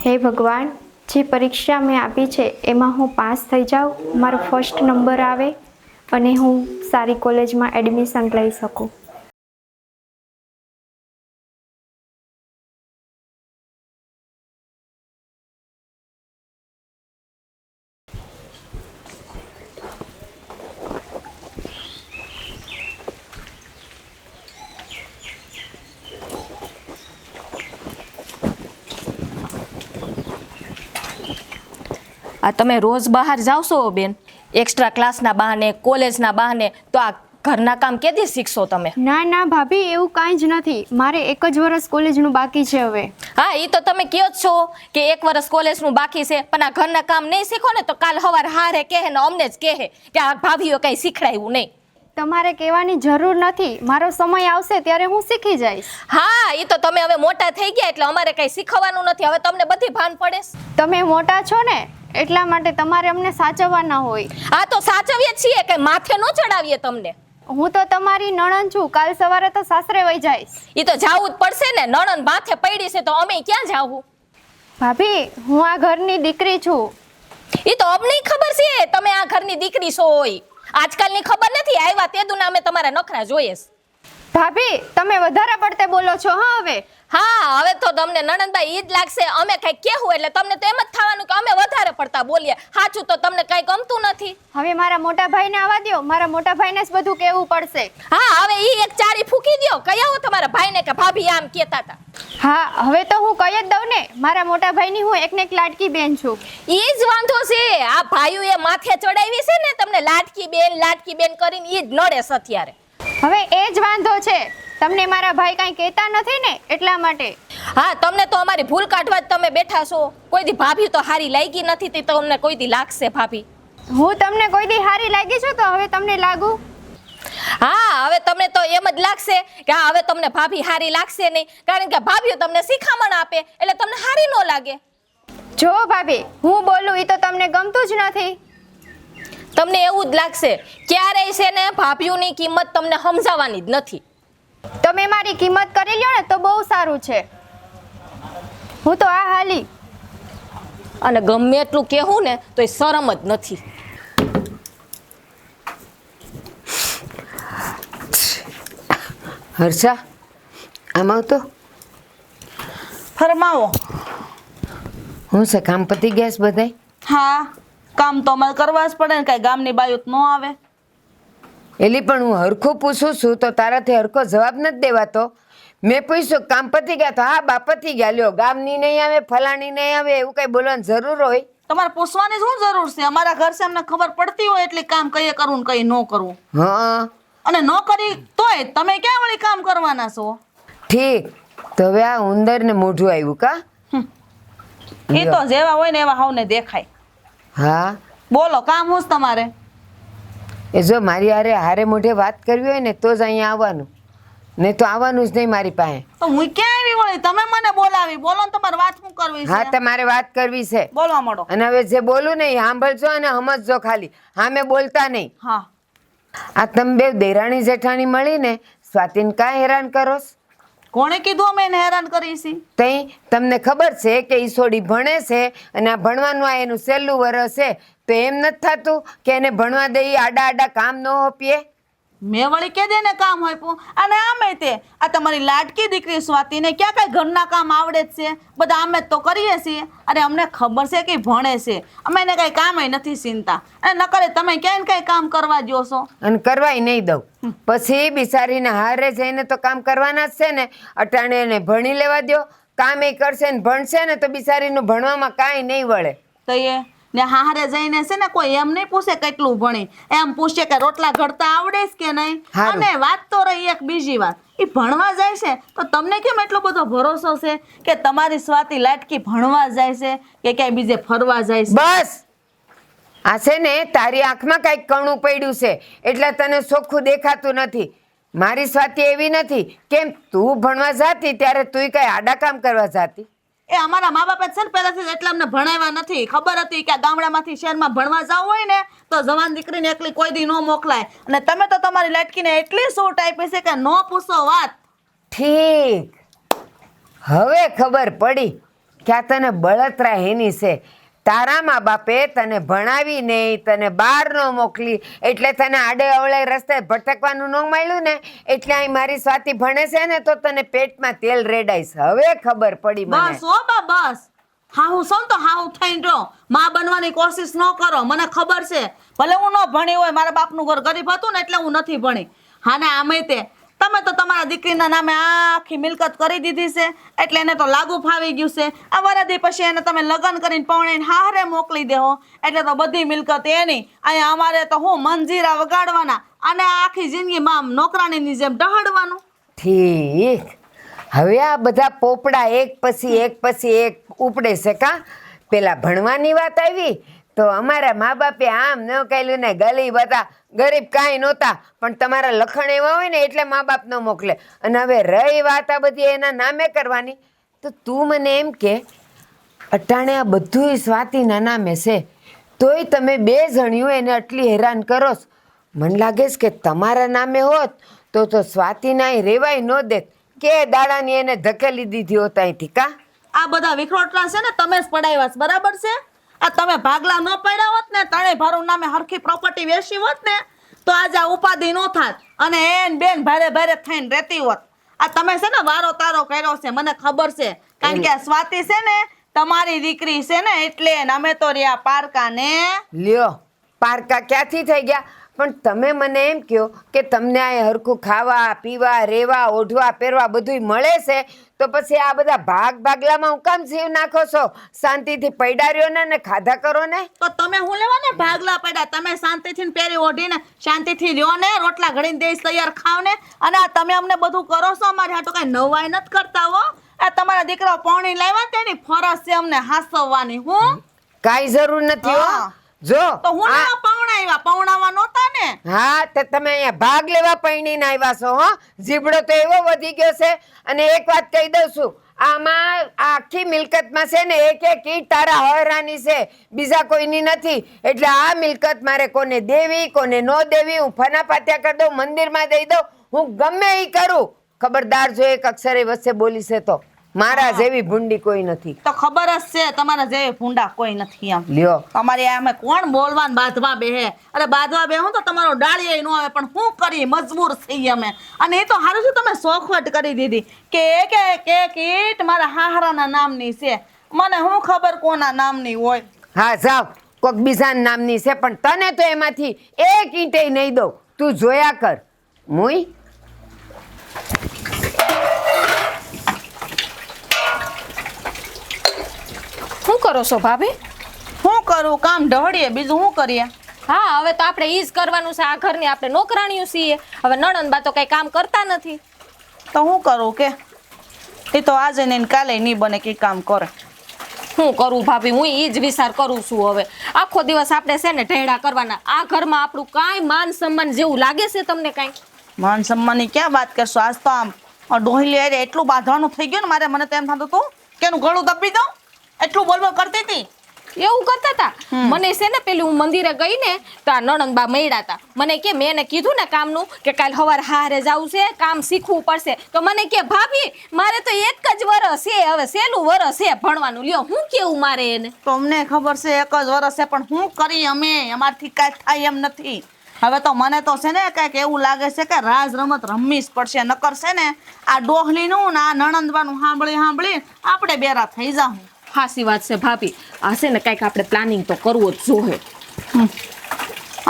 હે ભગવાન, જે પરીક્ષા મેં આપી છે એમાં હું પાસ થઈ જાઉં, મારો ફર્સ્ટ નંબર આવે અને હું સારી કોલેજમાં એડમિશન લઈ શકું. આ તમે રોજ બહાર જાવ છો બેન, એક્સ્ટ્રા ક્લાસના બહાને, કોલેજના બહાને, તો આ ઘરના કામ કેદી શીખશો તમે? ના ના ભાભી, એવું કાંઈ જ નથી. મારે એક જ વર્ષ કોલેજનું બાકી છે હવે. હા, એ તો તમે કહો જ છો કે એક વર્ષ કોલેજનું બાકી છે, પણ આ ઘરના કામ નહીં શીખો ને તો કાલ સવારે હારે કહે ને અમને જ કહે કે આ ભાભીઓ કંઈ શીખડાયું નહીં. તમારે કહેવાની જરૂર નથી. મારો સમય આવશે ત્યારે હું શીખી જઈશ. હા, એ તો તમે હવે મોટા થઈ ગયા એટલે અમારે કંઈ શીખવાનું નથી. હવે તમને બધી ભાન પડે છે. તમે મોટા છો ને એટલા માટે તમારે અમને સાચવવાના હોય. હા, તો સાચવીએ છીએ, કે માથે ન ચડાવીએ તમને. હું તો તમારી નણંદ છું. કાલ સવારે તો સાસરે વઈ જઈશ. એ તો જાવું જ પડશે ને, નણંદ માથે પડી છે તો અમે ક્યાં જાવું? ભાભી, હું આ ઘરની દીકરી છું. એ તો અમને ખબર છે તમે આ ઘરની દીકરી છો હોય. આજકાલની ખબર નથી, આવ્યા તે દુના અમે તમારા નખરા જોઈએ છે. ભાભી, તમે વધારે પડતે બોલો છો. હા હવે હા, હવે તો તમને નણંદભાઈ ઈ જ લાગશે અમે કઈ કહેવું એટલે તમને તો એમ જ થવાનું કે અમે વધારે પડતા બોલીએ. સાચું તો તમને કઈ ગમતું નથી. હવે મારા મોટા ભાઈને આવવા દ્યો. મારા મોટા ભાઈને જ બધું કહેવું પડશે. હા, હવે ઈ એક ચાળી ફૂકી દ્યો. કહી આવો તમારા ભાઈને કે ભાભી આમ કહેતા હતા. હા, હવે તો હું કહી જ દઉં ને. મારા મોટા ભાઈની હું એકને એક લાડકી બેન છું. ઈ જ વાંધો છે. આ ભાઈઓએ માથે ચડાવી છે ને તમને લાડકી બેન કરીને ઈ જ નડે છે અત્યારે. હવે એ જ વાંધો છે. તમને મારા ભાઈ કાંઈ કહેતા નથી ને એટલા માટે. હા, તમને તો અમારી ભૂલ કાઢવા જ તમે બેઠા છો. કોઈ દી ભાભી તો હારી લાગી નથી તે તો અમને કોઈ દી લાગશે ભાભી. હું તમને કોઈ દી હારી લાગી છું તો હવે તમને લાગુ? હા, હવે તમને તો એમ જ લાગશે કે હા હવે તમને ભાભી હારી લાગશે નહીં, કારણ કે ભાભીઓ તમને શિખામણ આપે એટલે તમને હારી ન લાગે. જો ભાભી, હું બોલું એ તો તમને ગમતું જ નથી. તમને એવું જ લાગશે. ક્યારેય છે ને ભાભીઓની કિંમત તમને સમજાવવાની જ નથી. તમે મારી કિંમત કરી લ્યો ને તો બહુ સારું છે. હું તો આ હાલી. અને ગમે એટલું કહેવું ને તો એ શરમ જ નથી. હર્ષા, આમાં તો ફરમાવો. હું છે, કામ પતી ગયા છે બધાય? હા, કામ તો અમારે કરવા જ પડે ને, કઈ ગામની બાયુત ન આવે. એલી પણ હું હરખું પૂછું છું તો તારાથી હરખો જવાબ નથી દેવાતો. મેં પૂછ્યું કામ પતી ગયા તો હા બા પતી ગયા, લ્યો ગામની નહીં આવે, ફલાણી નહીં આવે, એવું કઈ બોલવાની જરૂર હોય? તમારે પૂછવાની શું જરૂર છે? અમારા ઘર છે અમને ખબર પડતી હોય એટલે કામ કઈ કરવું ને કઈ ન કરવું. હા, અને ન કરી તોય તમે ક્યાં વળી કામ કરવાના છો? ઠીક. તો હવે આ ઉંદર ને મોઢું આવ્યું કા? એ તો જેવા હોય ને એવા હાવને દેખાય. હા, બોલો, કામ હું તમારે? એ જો મારી હારે મોઢે વાત કરવી હોય ને તો જ અહીંયા આવવાનું, નહીં તો આવવાનું જ નહીં મારી પાસે. તો હું ક્યાં આવી વળી? તમે મને બોલાવી. બોલો ને, તમારે વાત શું કરવી હા, છે? તમારે વાત કરવી છે. બોલવા માંડો. અને હવે જે બોલું ને એ સાંભળજો અને સમજજો ખાલી. હા, મેં બોલતા નહીં. હા, આ તમે બે દેરાણી જેઠાણી મળીને સ્વાતિને કાંઈ હેરાન કરો છો? કોણે કીધું અમે એને હેરાન કરી છી? તઈ તમને ખબર છે કે ઈસોડી ભણે છે અને આ ભણવાનું આ એનું છેલ્લું વર્ષ છે, તો એમ નથી થતું કે એને ભણવા દઈ, આડા કામ ન હોપીએ? મેં વળી કે દે ને કામ આપ્યું. અને આમે તે આ તમારી લાડકી દીકરી સ્વાતિને ક્યાં કઈ ઘરના કામ આવડે જ છે? બધા અમે જ તો કરીએ છીએ. અરે અમને ખબર છે કે ભણે છે, અમે એને કઈ કામ નથી ચિંતા. અને ન કરે તમે ક્યાંય ને કઈ કામ કરવા દો છો? અને કરવાય નહીં દઉં. પછી બિચારીને હારે જઈને તો કામ કરવાના જ છે ને. અટાણે એને ભણી લેવા દો, કામ એ કરશે ને ભણશે ને તો બિચારીનું ભણવામાં કાંઈ નહીં વળે. તો એ ને હારે જઈને છે ને કોઈ એમ નહીં પૂછે કેટલું ભણી, એમ પૂછે કે રોટલા ઘડતા આવડે છે કે નહીં. હારું. અને વાત તો રહી એક બીજી વાત, એ ભણવા જાય છે તો તમને કેમ એટલો બધો ભરોસો છે કે તમારી સ્વાતિ લાટકી ભણવા જાય છે કે ક્યાંય બીજે ફરવા જાય છે? બસ આ છે ને તારી આંખમાં કાંઈક કણું પડ્યું છે એટલે તને ચોખ્ખું દેખાતું નથી. મારી સ્વાતિ એવી નથી. કેમ તું ભણવા જાતી ત્યારે તું કઈ આડા કામ કરવા જાતી? એ અમારા મા બાપે છે ને પહેલાથી જ એટલે અમને ભણાવ્યા નથી. ખબર હતી કે આ ગામડામાંથી શહેરમાં ભણવા જવું હોય ને તો જવાન દીકરીને એકલી કોઈ દી ન મોકલાય. અને તમે તો તમારી લાટકીને એટલી સૂટ આપી છે કે ન પૂછો વાત. ઠીક, હવે ખબર પડી કે આ તને બળતરા એની છે. તારા મા બાપે તને ભણાવી નહીં, તને બહાર ન મોકલી, એટલે તને આડે અવળે રસ્તે ભટકવાનું ન મળ્યું ને, એટલે અહીં મારી સ્વાતિ ભણે છે ને તો તને પેટમાં તેલ રેડાઈશ. હવે ખબર પડી મને. બસ ઓ બા બસ. હાહુ સૌ તો હાહુ થઈને રહો. માં બનવાની કોશિશ ન કરો. મને ખબર છે ભલે હું ન ભણી હોય, મારા બાપનું ઘર ગરીબ હતું ને એટલે હું નથી ભણી. હા ને આમે તે તમે તો તમારા દીકરીના નામે આખી મિલકત કરી દીધી છે, એટલે એને તો લાગુ ફાવી ગયું છે. આ વરદી પછી એને તમે લગ્ન કરીને પરણીને હારે મોકલી દેહો એટલે તો બધી મિલકત એની. અહીંયા અમારે તો હું મંજીરા વગાડવાના અને આખી જિંદગીમાં નોકરાણીની જેમ ડહડવાનું. ઠીક. હવે આ બધા પોપડા એક પછી એક ઉપડે છે કા? પેલા ભણવાની વાત આવી તો અમારા મા બાપે આમ ન કહેલું ને, ગલી બધા ગરીબ કાંઈ નહોતા, પણ તમારા લખણ એવા હોય ને એટલે મા બાપ ન મોકલે. અને હવે રહી વાત આ બધી એના નામે કરવાની, તો તું મને એમ કે અટાણે આ બધું સ્વાતિના નામે છે, તોય તમે બે જણિયું એને આટલી હેરાન કરો છો. મને લાગે છે કે તમારા નામે હોત તો સ્વાતિના અહીં રેવાય ન દેત, કે દાડાની એને ધકેલી દીધી હોત અહીંથી કા? આ બધા વિખરોટલા છે ને તમે જ પડાવ્યા છે, બરાબર છે? આ તમે ભાગલા ન પડ્યા હોત ને, ત્રણેય ભારું નામે હરખી પ્રોપર્ટી વેચી હોત ને તો આજે આ ઉપાધિ નો થાત અને એન બેન ભારે ભારે થઈને રહેતી હોત. આ તમે છે ને વારો તારો કર્યો છે, મને ખબર છે. કારણ કે આ સ્વાતિ છે ને તમારી દીકરી છે ને એટલે. અમે તો રહ્યા પારકા ને. લ્યો, પારકા ક્યાંથી થઈ ગયા? પણ તમે મને એમ કહો કે તમને આ હરખું ખાવા પીવા રેવા ઓઢવા પહેરવા બધુંય મળે છે, તો પછી આ બધા ભાગલામાં હું કામ જીવ નાખો છો? શાંતિથી પૈડાર્યો ને ખાધા કરો ને. તો તમે હું લેવા ને ભાગલા પડ્યા? તમે શાંતિથી પહેરી ઓઢીને શાંતિથી લ્યો ને, રોટલા ઘડીને દઈશ તૈયાર ખાવ ને. અને આ તમે અમને બધું કરો છો, અમારે હાટો કઈ નવાઈ નથી કરતા હો. આ તમારા દીકરા પોણી લાવ્યા તેની ફરજ છે અમને હાસવવાની. હું કાંઈ જરૂર નથી હો. જો તો હું ના પવણાવ્યા, પવણાવા નહોતા ને. હા, તો તમે અહીંયા ભાગ લેવા પૈણીને આવ્યા છો હો. જીબડો તો એવો વધી ગયો છે. અને એક વાત કહી દઉં છું, આમાં આખી મિલકતમાં છે ને એક ઈંટ તારા હરાની છે, બીજા કોઈની નથી. એટલે આ મિલકત મારે કોને દેવી કોને ન દેવી હું ફના પાત્યા કરી દઉં, મંદિરમાં દઈ દઉં, હું ગમે એ કરું. ખબરદાર જો એક અક્ષરે વચ્ચે બોલી છે તો મારા જેવી ભૂંડી કોઈ નથી. તો ખબર જ છે તમારા જેવી ભૂંડા કોઈ નથી. એમ લ્યો, તમારી આમે કોણ બોલવાન બાંધવા બેહે? અરે બાંધવા બેહું તો તમારો ડાળીએ ન આવે, પણ શું કરી મજબૂર છીએ અમે. અને એ તો સારું છે તમે સોખવટ કરી દીધી કે એક ઈંટ મારા હાહરાના નામની છે. મને શું ખબર કોના નામની હોય. હા જાવ, કોઈક બીજાના નામની છે, પણ તને તો એમાંથી એક ઈંટે નહીં દઉં. તું જોયા કર. મુઈ શું કરો છો ભાભી? શું કરું? કામ ઢળીએ, બીજું શું કરીએ? હા, હવે તો આપણે ઈ જ કરવાનું છે. આ ઘરની આપણે નોકરાણીઓ છીએ. હવે નણંદબા તો કઈ કામ કરતા નથી. તો શું કરું કે એ તો આજે ને કાલે નહીં બને કે કામ કરે. શું કરું ભાભી? હું ઈ જ વિચાર કરું છું. હવે આખો દિવસ આપણે છે ને ઢેડા કરવાના. આ ઘરમાં આપણું કાંઈ માન સન્માન જેવું લાગે છે તમને કાંઈ? માન સન્માનની ક્યાં વાત કરશો? આજ તો આમ ડોહલી અરે એટલું બાંધવાનું થઈ ગયું ને મારે. મને તો એમ થતું હતું કે એનું ગળું દબી દઉં, એટલું બોલબોલ કરતી હતી. એવું કરતા હતા? મને છે ને પેલી હું મંદિરે ગઈ ને તો આ નણંદબા મળ્યા હતા. મને કે મેં એને કીધું ને કામનું કે કાલ સવારે હારે જવું છે, કામ શીખવું પડશે. તો મને કે ભાભી મારે તો એક જ વરસ છે, હવે સહેલું વરસ છે ભણવાનું. લ્યો હું કેવું મારે એને? તો અમને ખબર છે એક જ વરસ છે, પણ શું કરી અમે? અમારથી કાંઈ થાય એમ નથી. હવે તો મને તો છે ને કાંઈક એવું લાગે છે કે રાજ રમત રમવી જ પડશે. નકર છે ને આ ડોહલીનું ને આ નણંદબાનું સાંભળી આપણે બેરા થઈ જાઉં. હાસી વાત છે ભાભી. આ છે ને કાંઈક આપણે પ્લાનિંગ તો કરવું જ જોઈએ.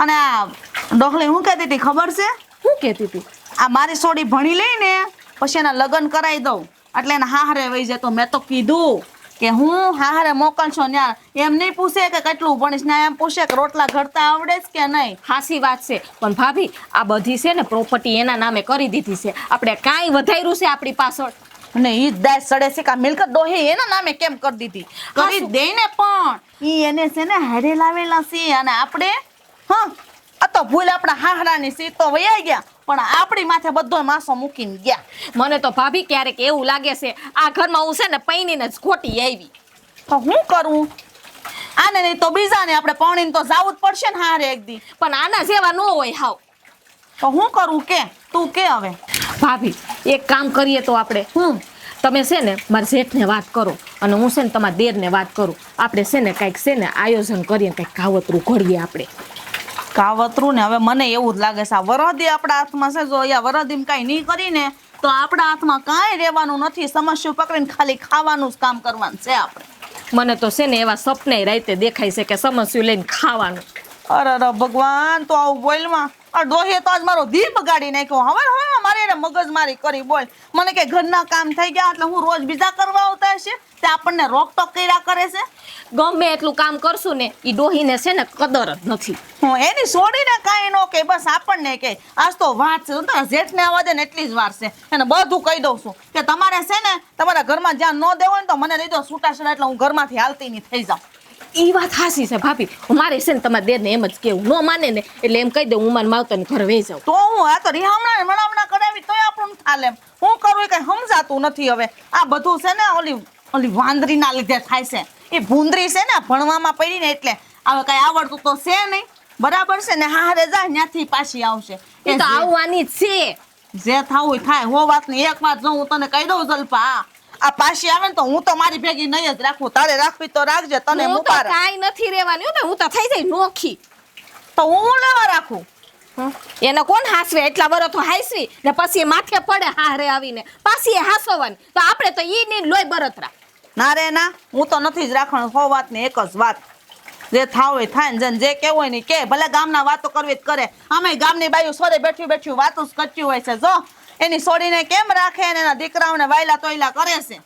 અને આ ડોહલી શું કહેતી હતી ખબર છે? શું કહેતી હતી? આ મારી સોડી ભણી લઈને પછી એના લગ્ન કરાવી દઉં એટલે એને હાહરે વહી જાય. તો મેં તો કીધું કે હું હાહરે મોકલશો ન્યા. એમ નહીં પૂછે કે કેટલું ભણીશ ને, એમ પૂછે કે રોટલા ઘડતા આવડે જ કે નહીં. હાસી વાત છે. પણ ભાભી આ બધી છે ને પ્રોપર્ટી એના નામે કરી દીધી છે. આપણે કાંઈ વધાર્યું છે આપણી પાછળ? અને ઈ દાય સડે છે કે મિલકત ડોહી એના નામે કેમ કરી દીધી? કરી દે ને, પણ ઈ એને છે ને હારે લાવેલા છે. અને આપણે આ તો ભૂલ આપણા હાહરાની છે તો વયા ગયા, પણ આપણી માથે બધો માસો મૂકીને ગયા. મને તો ભાભી ક્યારેક એવું લાગે છે આ ઘરમાં હું છે ને પૈણીને જ ખોટી આવી. તો હું કરું? આને નહીં તો બીજાને આપણે પૌણીને તો જાવું જ પડશે ને હારે એક દી. પણ આના જેવા ન હોય હાવ. તો હું કરું કે તું કે હવે? ભાભી એક કામ કરીએ તો આપણે તમે છે ને મારા જેઠને વાત કરો અને હું છે ને તમારા દેરને વાત કરું. આપણે છે ને કાંઈક છે ને આયોજન કરીએ, કાંઈક કાવતરું ઘડીએ આપણે. કાવતરું ને હવે મને એવું જ લાગે છે આ વરદી આપણા હાથમાં છે. જો અહીંયા વરદીમાં કાંઈ નહીં કરીને તો આપણા હાથમાં કાંઈ રહેવાનું નથી. સમસ્યા પકડીને ખાલી ખાવાનું જ કામ કરવાનું છે આપણે. મને તો છે ને એવા સપને રાતે દેખાય છે કે સમસ્યું લઈને ખાવાનું. અરે ભગવાન, તો આવું બોલમાં આ ડોહીએ તો આજ મારો દી બગાડી નાખ્યો. હવે મારે એને મગજમારી કરી. બોલ મને કે ઘરના કામ થઈ ગયા એટલે હું રોજ બીજા કરવા આવતા હશે તે આપણને રોકટોક કર્યા કરે છે. ગમે એટલું કામ કરશું ને એ ડોહીને છે ને કદર જ નથી. હું એની છોડીને કાંઈ ન કે બસ આપણને કે આજ તો વાત છે. તારા જેઠને આવવા દે ને એટલી જ વાર છે. એને બધું કહી દઉં છું કે તમારે છે ને તમારા ઘરમાં જ્યાં ન દેવો ને તો મને દઈ દો છૂટાછેડા, એટલે હું ઘરમાંથી હાલતી નહીં થઈ જાઉં. એ વાત હાસી છે ભાભી. મારે છે ને તમારા દેરને એમ જ કેવું, ન માને ને એટલે એમ કહી દઉં હું મારા માવતરને ઘરે વહી જાઉં. તો હું આ તો રિહામણા મણામણા કરાવી તોય આપણું થાલે. હું કરું એ કઈ સમજાતું નથી. હવે આ બધું છે ને ઓલી વાંદરીના લીધે થાય છે. એ ભૂંદરી છે ને ભણવામાં પડી ને એટલે હવે કઈ આવડતું તો છે નહીં. બરાબર છે ને? હારે જાય ત્યાંથી પાછી આવશે. એ તો આવવાની જ છે. જે થાવું થાય. હો વાત ની એક વાત જો હું તને કહી દઉં જલ્પા, આ પાછી આવે ને તો હું તો મારી ભેગી નહીં જ રાખું. તારે રાખવી તો રાખજે. તને હું તો મુબારક. કાંઈ નથી રહેવાની ને, હું તો થઈ જાય નોખી. તો હું લેવા રાખું. એને કોણ હાસવે? એટલા વરો તો હાસવી ને પછી એ માથે પડે હારે આવીને પાછી એ હાસવાની. તો આપણે તો ઈ ને લોહી બરતરા. ના રે ના, હું તો નથી જ રાખવાનું. હો વાત ની એક જ વાત. જે થાવ હોય થાય ને જે કેવું હોય ને કે. ભલે ગામના વાતો કરવી જ કરે. અમે ગામની બાયું સોરે બેઠ્યું વાતો જ કરતી હોય છે. જો એની છોડીને કેમ રાખે ને એના દીકરાઓને વાયલા તોયલા કરે છે.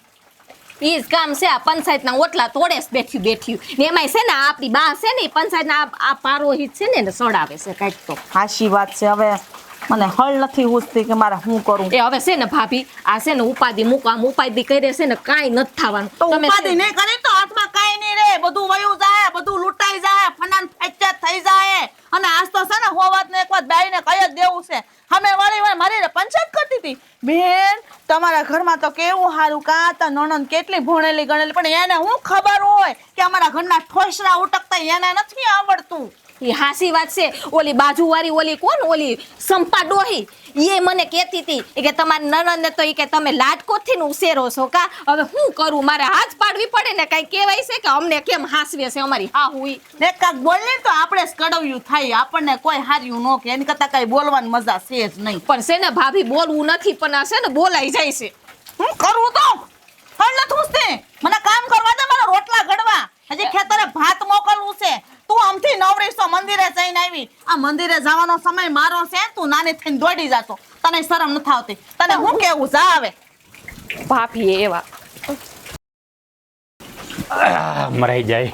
ઈ જ કામ છે. આ પંચાયતના ઓટલા તોડે બેઠ્યું ને એમાંય છે ને આપણી બા છે ને પંચાયતના આ પારોહિત છે ને એને સડાવે છે કાંઈક તો. હાશી વાત છે. હવે મને હળ નથી ઉઠતી કે મારે શું કરું. એ હવે છે ને ભાભી આ છે ને ઉપાધિ મૂકવા ઉપાધિ કરે છે ને કાંઈ નથી થવાનું. તો તમે ઉપાધિ નહીં કરી તો હાથમાં કાંઈ નહીં રે. બધું વયું જાય, બધું લૂંટાઈ જાય, ફનાન ફેંચાત થઈ જાય. અને આજ તો છે ને હો વાત ને એક વાત બાઈને કહી જ દેવું છે. અમે વાળી મારી પંચાયત કરતી હતી. બેન તમારા ઘરમાં તો કેવું સારું કાતા નણંદ કેટલી ભણેલી ગણેલી, પણ એને હું ખબર હોય કે અમારા ઘરના ઠોસરા ઉટકતા એને નથી આવડતું. એ હાસી વાત છે. ઓલી બાજુવાળી ઓલી કોણ ઓલી સંપા ડોહી એ મને કહેતી હતી કે તમારી નણંદને તો એ કે તમે લાટકોટથી ને ઉછેરો છો કા. હવે હું કરું? મારે હાથ પાડવી પડે ને. કઈ કહેવાય છે કે અમને કેમ હાસવે છે અમારી હા હુઈ ને કાક બોલે તો આપણે જ કડવ્યું થાય. આપણને કોઈ હાર્યું ન કે એની કરતા કઈ બોલવાની મજા છે જ નહીં. પણ છે ને ભાભી બોલવું નથી પણ આ છે ને બોલાઈ જાય છે. હું કરું તો હળ નથી ઉસતે. મને કામ કરવા દે, મારા રોટલા ઘડવા. હજી ખેતરે ભાત મોકલવું છે. તું આમથી નવરીસો મંદિરે જઈને આવી. આ મંદિરે જવાનો સમય મારો છે. તું નાની થઈને દોડી જાતો. તને શરમ નથી આવતી? તને હું કેવું જા આવે ભાભી એવા મરાઈ જાય.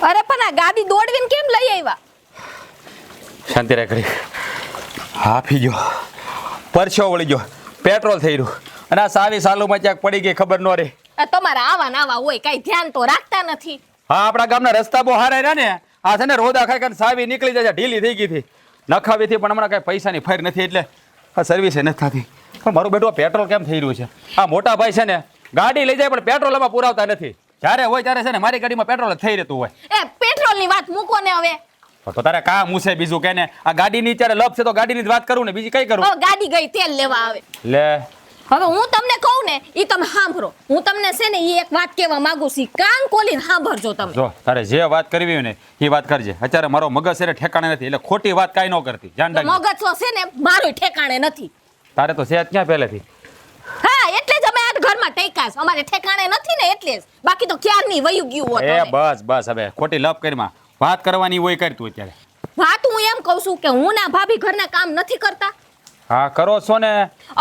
અરે પણ આ ગાડી દોડવીને કેમ લઈ આવ્યા? શાંતિ રાખ કરી. હાફી ગયો, પરછો વળી ગયો, પેટ્રોલ થઈ રહ્યું અને આ સાવી સાલુમાં ક્યાંક પડી ગઈ ખબર ન રહે. તમારા આવા નાવા હોય કઈ ધ્યાન તો રાખતા નથી. હા આપણા ગામના રસ્તા બહુ હારા રહ્યા ને. આ છે ને રોદા ખાઈ ખાઈને સાવી નીકળી જાય, ઢીલી થઈ ગઈ હતી નખાવીથી, પણ હમણાં કઈ પૈસાની ફેર નથી એટલે આ સર્વિસ નથી થતી. પણ મારું બેટું પેટ્રોલ કેમ થઈ રહ્યું છે? આ મોટા ભાઈ છે ને ગાડી લઈ જાય પણ પેટ્રોલ એમાં પુરાવતા નથી. જ્યારે હોય ત્યારે છે ને મારી ગાડીમાં પેટ્રોલ જ થઈ રહેતું હોય. એ પેટ્રોલની વાત મૂકો ને હવે. તો તારે કામ મૂસે બીજું કે ને? આ ગાડીની ત્યારે લપ છે તો ગાડીની જ વાત કરું ને, બીજી કઈ કરું? ગાડી ગઈ તેલ લેવા આવે. લે હવે હું તમને કહું ને એ તમે સાંભળો. હું તમને છે ને એ એક વાત કહેવા માંગુ છું. કાન ખોલીને સાંભળજો તમે. જો તારે જે વાત કરવી હોય ને એ વાત કરજે. અત્યારે મારો મગજ છે ઠેકાણે નથી એટલે ખોટી વાત કાંઈ ન કરતી. ધ્યાન રાખજો. મગજ તો છે ને મારો ઠેકાણે નથી. તારે તો સેજ ક્યાં પહેલેથી? હા એટલે જ અમે આ ઘરમાં ટેકા છે. અમારે ઠેકાણે નથી ને એટલે જ. બાકી તો ક્યારની વયું ગયું હોત. એ બસ બસ હવે ખોટી લપ કરીમાં વાત કરવાની હોય કરતું અત્યારે. વાત હું એમ કહું છું કે હું ના ભાભી ઘરના કામ નથી કરતા. હા કરો છો ને.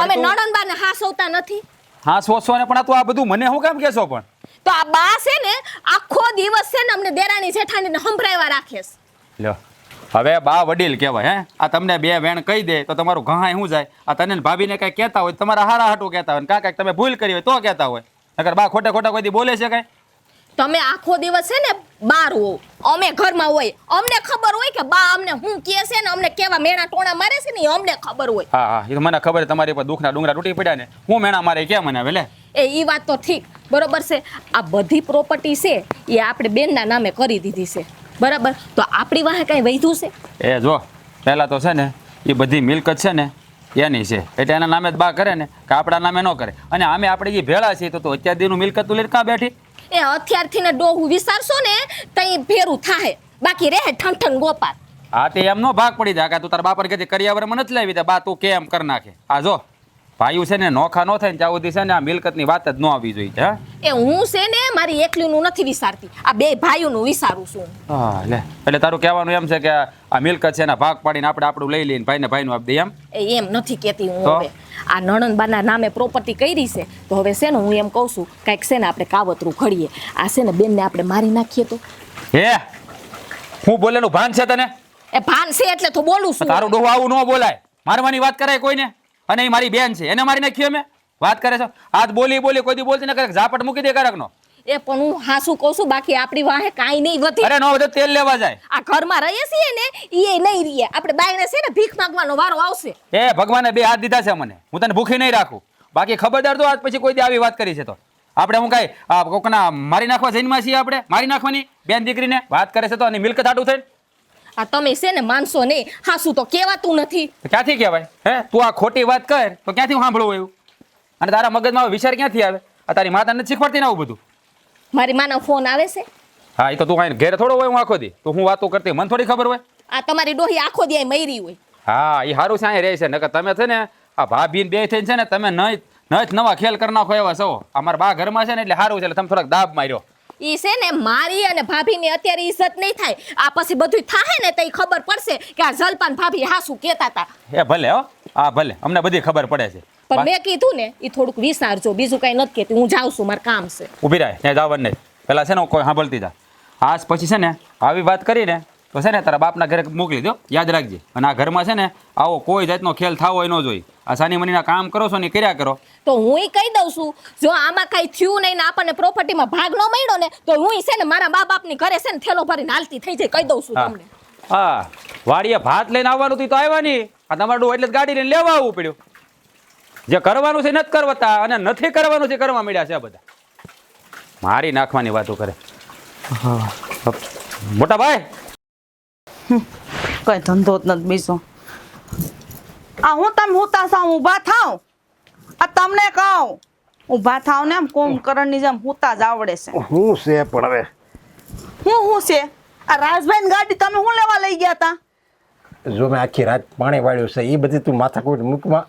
અમે નણંદબાને હાસવતા નથી. હા સોચો ને, પણ આ તું આ બધું મને શું કામ કહેશો? પણ તો આ બા છે ને આખો દિવસ છે ને અમને દેરાણી જેઠાણીને સંભળાવ્યા રાખે છે. લ્યો હવે બા વડીલ કહેવાય. હે આ તમને બે વેણ કહી દે તો તમારું ઘાય શું જાય? આ તને ભાભીને કઈ કહેતા હોય તમારા હારા હાટું કહેતા હોય, કાંઈક તમે ભૂલ કરી હોય તો કહેતા હોય. નકર બા ખોટા ખોટા કોઈ દી બોલે છે કઈ? તમે આખો દિવસ છે ને બહાર હો, અમે ઘરમાં હોય. અમને ખબર હોય કે બા અમને હું કહે છે ને અમને કેવા મેણા ટોણા મારે છે ને અમને ખબર હોય. હા હા એ તો મને ખબર. તમારી પર દુઃખના ડુંગરા તૂટી પડ્યા ને હું મેણા મારે કેમ મને વેલે? એ વાત તો ઠીક બરોબર છે. આ બધી પ્રોપર્ટી છે એ આપણે બેનના નામે કરી દીધી છે બરાબર. તો આપણી વાહે કઈ વધ્યું છે? એ જો પહેલા તો છે ને એ બધી મિલકત છે ને એની છે એટલે એના નામે જ બા કરે ને કે આપણા નામે ન કરે. અને આમે આપણે જે ભેળા છીએ તો અત્યાર દીનું મિલકત લઈને કાં બેઠી? એ અત્યારથી ને ડોહું વિચારશો ને તઈ ભેરું થાય, બાકી રહે ઠંઠન ગોપાલ. હા તે એમ નો ભાગ પડી જાય કે તું તારા બાપર કે કરિયાવરમાં નથી લાવી દે બા તું કેમ કર નાખે. આ જો ભાઈઓ છે ને નોખા ન થાય ને ત્યાં સુધી છે ને આ મિલકતની વાત જ ન આવવી જોઈએ. હા એ હું છે ને મારી એકલીનું નથી વિચારતી, આ બે ભાઈઓનું વિચારું છું. હા લે એટલે તારું કહેવાનું એમ છે કે આ મિલકત છે ને ભાગ પાડીને આપણે આપણું લઈ લઈને ભાઈને ભાઈનું આપી દઈએ એમ? એમ નથી કહેતી હું. તો? હવે આ નણંદબાના નામે પ્રોપર્ટી કરી છે તો હવે છે ને હું એમ કહું છું કાંઈક છે ને આપણે કાવતરું ઘડીએ. આ છે ને બેનને આપણે મારી નાખીએ તો? હે હું બોલેલું ભાન છે તને? એ ભાન છે એટલે તો બોલું છું. તારું ડોહું આવું ન બોલાય, મારવાની વાત કરાય કોઈને. અને એ મારી બેન છે એને મારી નાખી અમે વાત કરે છે. આજ બોલી કોઈ દી બોલતી ને કરે ઝાપટ મૂકી દે કરક નો. એ પણ હું હાસું કહું છું, બાકી આપણી વાહે કાંઈ નહીં વધે. અરે નો વધે તેલ લેવા જાય. આ ઘરમાં રહીએ છીએ ને એ નહીં રહીએ, આપણે બાઈને છે ને ભીખ માંગવાનો વારો આવશે. એ ભગવાને 2 હાથ દીધા છે મને, હું તને ભૂખી નહીં રાખું. બાકી ખબરદાર તો આજ પછી કોઈ દી આવી વાત કરી છે તો આપણે હું કાંઈ કોકના મારી નાખવા જઈનમાં છીએ? આપણે મારી નાખવાની બેન દીકરીને વાત કરે છે તો અને મિલકત આટું થઈને આ તમે છે ને માનશો નહીં, હાસું તો કહેવાતું નથી. તો ક્યાંથી કહેવાય? હે તું આ ખોટી વાત કર તો ક્યાંથી હું સાંભળવું એવું? અને તારા મગજમાં વિચાર ક્યાંથી આવે? આ તારી માતા નથી શીખવાડતી ને આવું બધું? મારી માનો ફોન આવે છે. હા એ તો તું કાંઈ ઘેર થોડો હોય હું આખો દી તો હું વાતો કરતી મને થોડી ખબર હોય? આ તમારી ડોહી આખો દી મરી હોય. હા એ સારું છે અહીંયા રહે છે નકર તમે છે ને આ ભાભીને બે થઈને છે ને તમે નહીં નવા ખેલ કરી નાખો એવા છો. અમારા બા ઘરમાં છે ને એટલે સારું છે એટલે તમે થોડાક દાબ માર્યો. ઈ છે ને મારી અને ભાભીની અત્યારે ઇજ્જત નહીં થાય, આ પછી બધું થાય ને તો ખબર પડશે કે આ જલપાન ભાભી હાસું કહેતા હતા. એ ભલે હો હા ભલે અમને બધી ખબર પડે છે પણ મેં કીધું ને એ થોડુંક વિચારજો, બીજું કઈ નથી કહેતી. હું જાઉં છું, મારે કામ છે. ઊભી રહે ત્યાં જવાનું નહીં. પેલા છે ને કોઈ સાંભળતી જા. આજ પછી છે ને આવી વાત કરીને તો છે ને તારા બાપના ઘરે મોકલી દો, યાદ રાખજે. અને આ ઘરમાં છે ને આવો કોઈ જાતનો ખેલ થાવો હોય ન જોઈએ. આ સાની મનીના કામ કરો છો ને કર્યા કરો. તો હું કહી દઉં છું જો આમાં કઈ થયું નહીં ને આપણને પ્રોપર્ટીમાં ભાગ ન મળ્યો ને તો હું છે ને મારા મા બાપની ઘરે છે ને થેલો ભરીને હાલતી થઈ જાય, કહી દઉં છું હા તમને. હા વાડીએ ભાત લઈને આવવાનું હતું તો આવ્યા નહીં. આ તમારું એટલે જ ગાડી લઈને લેવા આવવું પડ્યું. જે કરવાનું છે નથી કરવાતા અને નથી કરવાનું છે કરવા મળ્યા છે આ બધા. મારી નાખવાની વાતો કરે. મોટા ભાઈ કઈ ધંધો જ નથી બીજો. આ હું તમે હુતા સાવ ઊભા થાવ, આ તમને કહું ઊભા થાવ ને એમ કુંભકર્ણની જેમ હુતા જ આવડે છે. હું છે પણ હવે હું છે આ રાજભાઈ ગાડી તમે હું લેવા લઈ ગયા તા? જો મેં આખી રાત પાણી વાળ્યું છે એ બધી તું માથાકૂટ મૂકમાં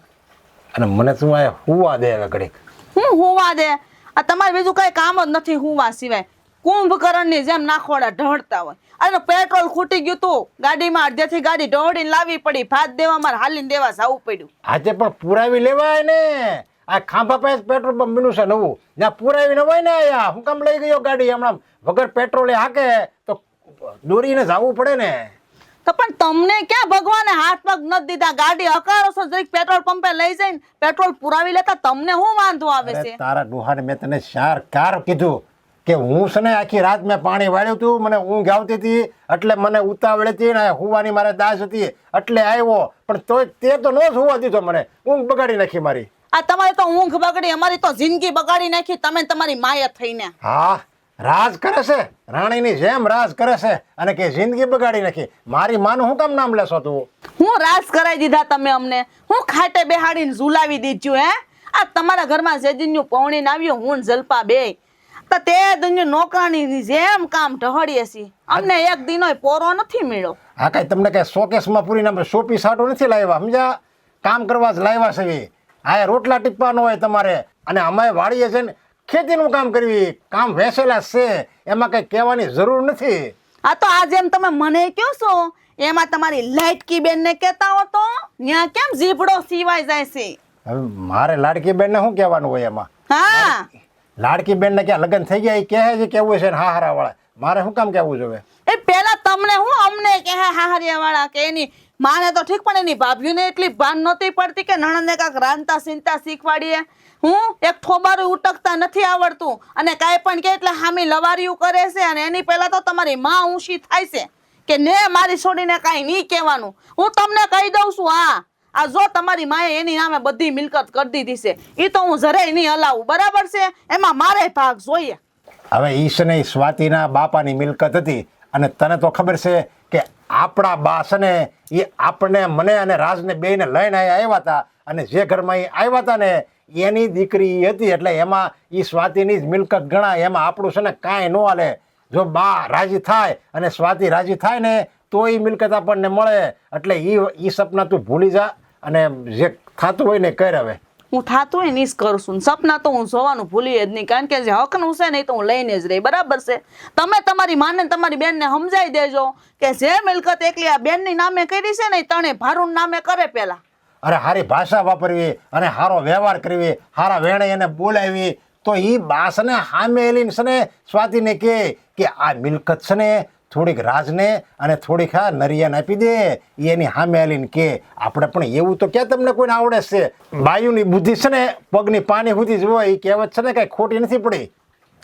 અને મને તું આ હુવા દે હવે ઘડીક. હું હુવા દે? આ તમારે બીજું કઈ કામ જ નથી હુવા સિવાય. કુંભકર્ણની જેમ નાખોડા ઢળતા હોય. અને પેટ્રોલ ખૂટી ગયું તું ગાડીમાં, અડધેથી ગાડી ઢોળીને લાવવી પડી, ભાત દેવા મારે હાલીને દેવા જવું પડ્યું. આજે પણ પુરાવી લેવાય ને. આ ખાંભા પાસે પેટ્રોલ પંપ બન્યું છે નવું, જ્યાં પુરાવી ન હોય ને આયા હું કામ લઈ ગયો ગાડી હમણાં વગર પેટ્રોલે હાકે તો દોરીને જવું પડે ને. તો પણ તમને ક્યાં ભગવાને હાથ પગ નથી દીધા? ગાડી હકારો છો જરીક પેટ્રોલ પંપે લઈ જઈને પેટ્રોલ પુરાવી લેતા તમને શું વાંધો આવે છે? અરે તારા ડોહાને મેં તને 4 કાર કીધું કે હું છે ને આખી રાત મેં પાણી વાળ્યું હતું, મને ઊંઘ આવતી હતી એટલે મને ઉતાવળ હતી ને હુવાની મારે દાસ હતી એટલે આવ્યો, પણ તોય તે તો ન જ હુવા દીધો, મને ઊંઘ બગાડી નાખી મારી. આ તમારી તો ઊંઘ બગડી, અમારી તો જિંદગી બગાડી નાખી તમે તમારી માયા થઈને. હા રાજ કરે છે, રાણીની જેમ રાજ કરે છે અને કે જિંદગી બગાડી નાખી. મારી માનું હું કામ નામ લેશો તું? હું રાજ કરાવી દીધા તમે અમને, હું ખાટે બેહાડીને ઝુલાવી દીધું. હે આ તમારા ઘરમાં જેજીનું પૌણીને આવ્યું હું ને જલપા બે તો તે દુનિયા નોકરાણીની જેમ કામ ઢહળીએ છીએ. અમને એક દિનોય પોરો નથી મળ્યો. હા કઈ તમને કઈ શોકેસમાં પૂરીને આપણે સોપી સાટો નથી લાવ્યા, સમજ્યા? કામ કરવા જ લાવ્યા છે. આ રોટલા ટીપવાનો હોય તમારે અને અમે વાડીએ છે ને ખેતીનું કામ કરવી, કામ વેસેલા છે, એમાં કઈ કહેવાની જરૂર નથી. આ તો આ જેમ તમે મને કહો છો એમાં તમારી લાડકી બેન ને કહેતા હો તો ત્યાં કેમ જીભડો સીવાઈ જાય છે? હવે મારે લાડકી બેનને શું કહેવાનું હોય એમાં? હા લાડકી બેનને ક્યાં લગ્ન થઈ ગયા એ કહે છે કેવું છે ને હારા વાળા, મારે શું કામ કહેવું જોઈએ? એ પેલા તમને હું અમને કહે હાહરિયા વાળા કે એની માને તો ઠીક પણ એની ભાભીઓને એટલી ભાન નહોતી પડતી કે નણંદને કાંક રાંધતા સીનતા શીખવાડીએ. હું એક ઠોબારું ઉટકતા નથી આવડતું અને કાંઈ પણ કે એટલે હામી લવારિયું કરે છે અને એની પહેલા તો તમારી માં ઊંચી થાય છે કે ને મારી છોડીને કાંઈ નહીં કહેવાનું. હું તમને કહી દઉં છું આ જો તમારી માએ એની નામે બધી મિલકત કરી દીધી છે એ તો હું જરાય નહીં હલાવું, બરાબર છે? એમાં મારે ભાગ જોઈએ. હવે ઈશને સ્વાતિના બાપાની મિલકત હતી અને તને તો ખબર છે કે આપણા બા છે ને એ આપણને મને અને રાજને બેયને લઈને આવ્યા હતા અને જે ઘરમાં એ આવ્યા હતા ને એની દીકરી ઈ હતી, એટલે એમાં એ સ્વાતિની જ મિલકત ગણાય. એમાં આપણું છે ને કાંઈ ન હાલે. જો બા રાજી થાય અને સ્વાતિ રાજી થાય ને તો એ મિલકત આપણને મળે. એટલે ઈ સપના તું ભૂલી જા અને જે થતું હોય ને કર. હવે હું થાતું હોય ને ઈ જ કરું છું. સપના તો હું જોવાનું ભૂલી જ નહીં, કારણ કે જે હકનું છે ને એ તો હું લઈને જ રહી. બરાબર છે? તમે તમારી માને ને તમારી બેનને સમજાઈ દેજો કે જે મિલકત એકલી આ બેનની નામે કરી છે ને એ તણે ભારું નામે કરે પેલા. અરે હારી ભાષા વાપરવી અને સારો વ્યવહાર કરવી, સારા વેણે એને બોલાવી તો એ બાસને સામે એલીને છે ને સ્વાતિને કે આ મિલકત છે ને થોડીક રાજને અને થોડીક હા નરિયાને આપી દે. એની સામે આલીને કે આપણે પણ એવું તો ક્યાં તમને કોઈને આવડે છે. બાયુની બુદ્ધિ છે ને પગની પાણી સુધી જ હોય. એ કહેવત છે ને કઈ ખોટી નથી પડી.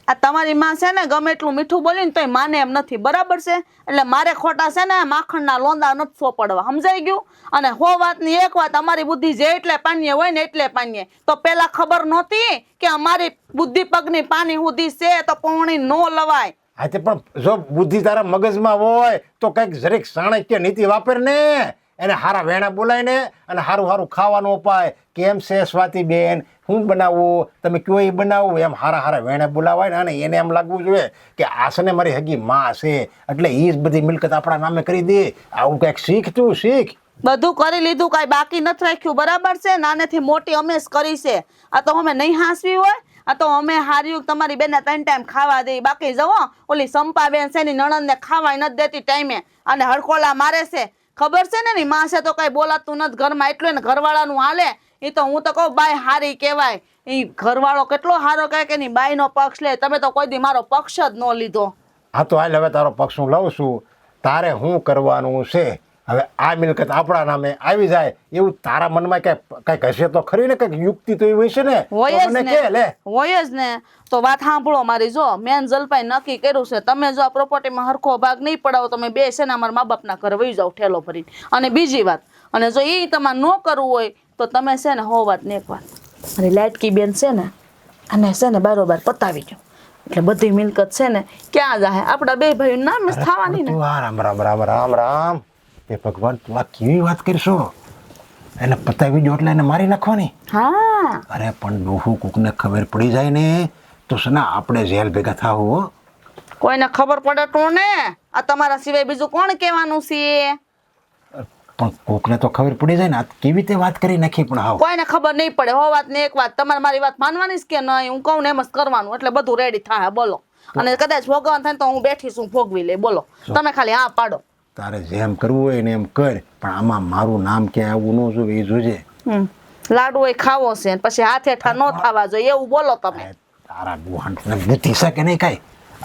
આ તમારી માં છે ને ગમે એટલું મીઠું બોલીને તોય માને એમ નથી. બરાબર છે? એટલે મારે ખોટા છે ને માખણના લોંદા નથી સોપડવા. સમજાઈ ગયું? અને હો વાતની એક વાત, અમારી બુદ્ધિ જે એટલે પાણીએ હોય ને એટલે પાણીએ. તો પેલા ખબર નહોતી કે અમારી બુદ્ધિ પગની પાણી સુધી છે તો પોણી નો લવાય. હા તે પણ જો બુદ્ધિ તારા મગજમાં હોય તો કંઈક જરીક ચાણક્ય નીતિ વાપર ને. એને હારા વેણા બોલાય ને અને સારું સારું ખાવાનું અપાય. કેમ છે સ્વાતિ બેન, હું બનાવું, તમે કયો એ બનાવું, એમ હારા હારા વેણા બોલાવાય ને. અને એને એમ લાગવું જોઈએ કે આ છે ને મારી હગી માં છે એટલે એ જ બધી મિલકત આપણા નામે કરી દે. આવું કંઈક શીખ, તું શીખ. બધું કરી લીધું, કાંઈ બાકી નથી રાખ્યું. બરાબર છે? નાનેથી મોટી અમે જ કરી છે. આ તો અમે નહીં હાંસવી હોય, આ તો અમે હાર્યું તમારી બેનને 3 ટાઈમ ખાવા દઈ. બાકી જવો ઓલી સંપા બેન છે ની નણંદને ખાવાય નથી દેતી ટાઈમે અને હડકોલા મારે છે. ખબર છે ને ની માં છે તો કઈ બોલાતું નથી ઘરમાં. એટલું ને ઘરવાળાનું હાલે. એ તો હું તો કહું બાઈ હારી કહેવાય. એ ઘરવાળો કેટલો સારો કહે કે ની બાઈનો પક્ષ લે. તમે તો કોઈ દી મારો પક્ષ જ ન લીધો. હા તો હાલ હવે તારો પક્ષ હું લઉં છું. તારે શું કરવાનું છે? હવે આ મિલકત આપણા નામે આવી જાય એવું તારા મનમાં કઈક હશે તો ખરી ને? કઈક યુક્તિ તો એવી છે ને? હોય જ મને ને, કે લે. હોય જ ને. તો વાત સાંભળો મારી. જો મેન જલપાઈ નક્કી કર્યું છે, તમે જો આ પ્રોપર્ટીમાં હરખો ભાગ નહીં પડાવો તમે બે છે ને અમારા મા બાપના ઘરે વહી જાઓ ઠેલો ભરીને. અને બીજી વાત, અને જો એ તમારે ન કરવું હોય તો તમે છે ને હો વાત ને એક વાત, મારી લાટકી બેન છે ને અને છે ને બારોબાર પતાવી દો. એટલે બધી મિલકત છે ને ક્યાં જાય? આપણા બે ભાઈ નામ જ થવાની ને. તું આ રામ રામ રામ રામ રામ. એ ભગવાન તું આ કેવી વાત કરશો? એને પતાવી દો એટલે એને મારી નાખવાની? હા. અરે પણ ડોહું કોકને ખબર પડી જાય ને તો છે ને આપણે જેલ ભેગા થાવું હો. કોઈને ખબર પડે તો ને. આ તમારા સિવાય બીજું કોણ કહેવાનું છે? પણ કોકને તો ખબર પડી જાય ને. આ કેવી રીતે વાત કરી નાખી પણ હાવ. કોઈને ખબર નહીં પડે. હો વાત ને એક વાત, તમારે મારી વાત માનવાની છે કે નહીં? હું કહું ને એમ જ કરવાનું. એટલે બધું રેડી થાય. બોલો. અને કદાચ ભોગવવાનું થાય તો હું બેઠી છું, ભોગવી લે. બોલો તમે ખાલી હા પાડો. તારે જેમ કરવું હોય ને એમ કર, પણ આમાં મારું નામ ક્યાં આવવું ન જોઈએ એ જોજે. લાડુ હોય ખાવો છે પછી હાથ હેઠા ન થવા જોઈએ એવું બોલો તમે. તારા ડોહાને બુદ્ધિ છે કે નહીં કાંઈ?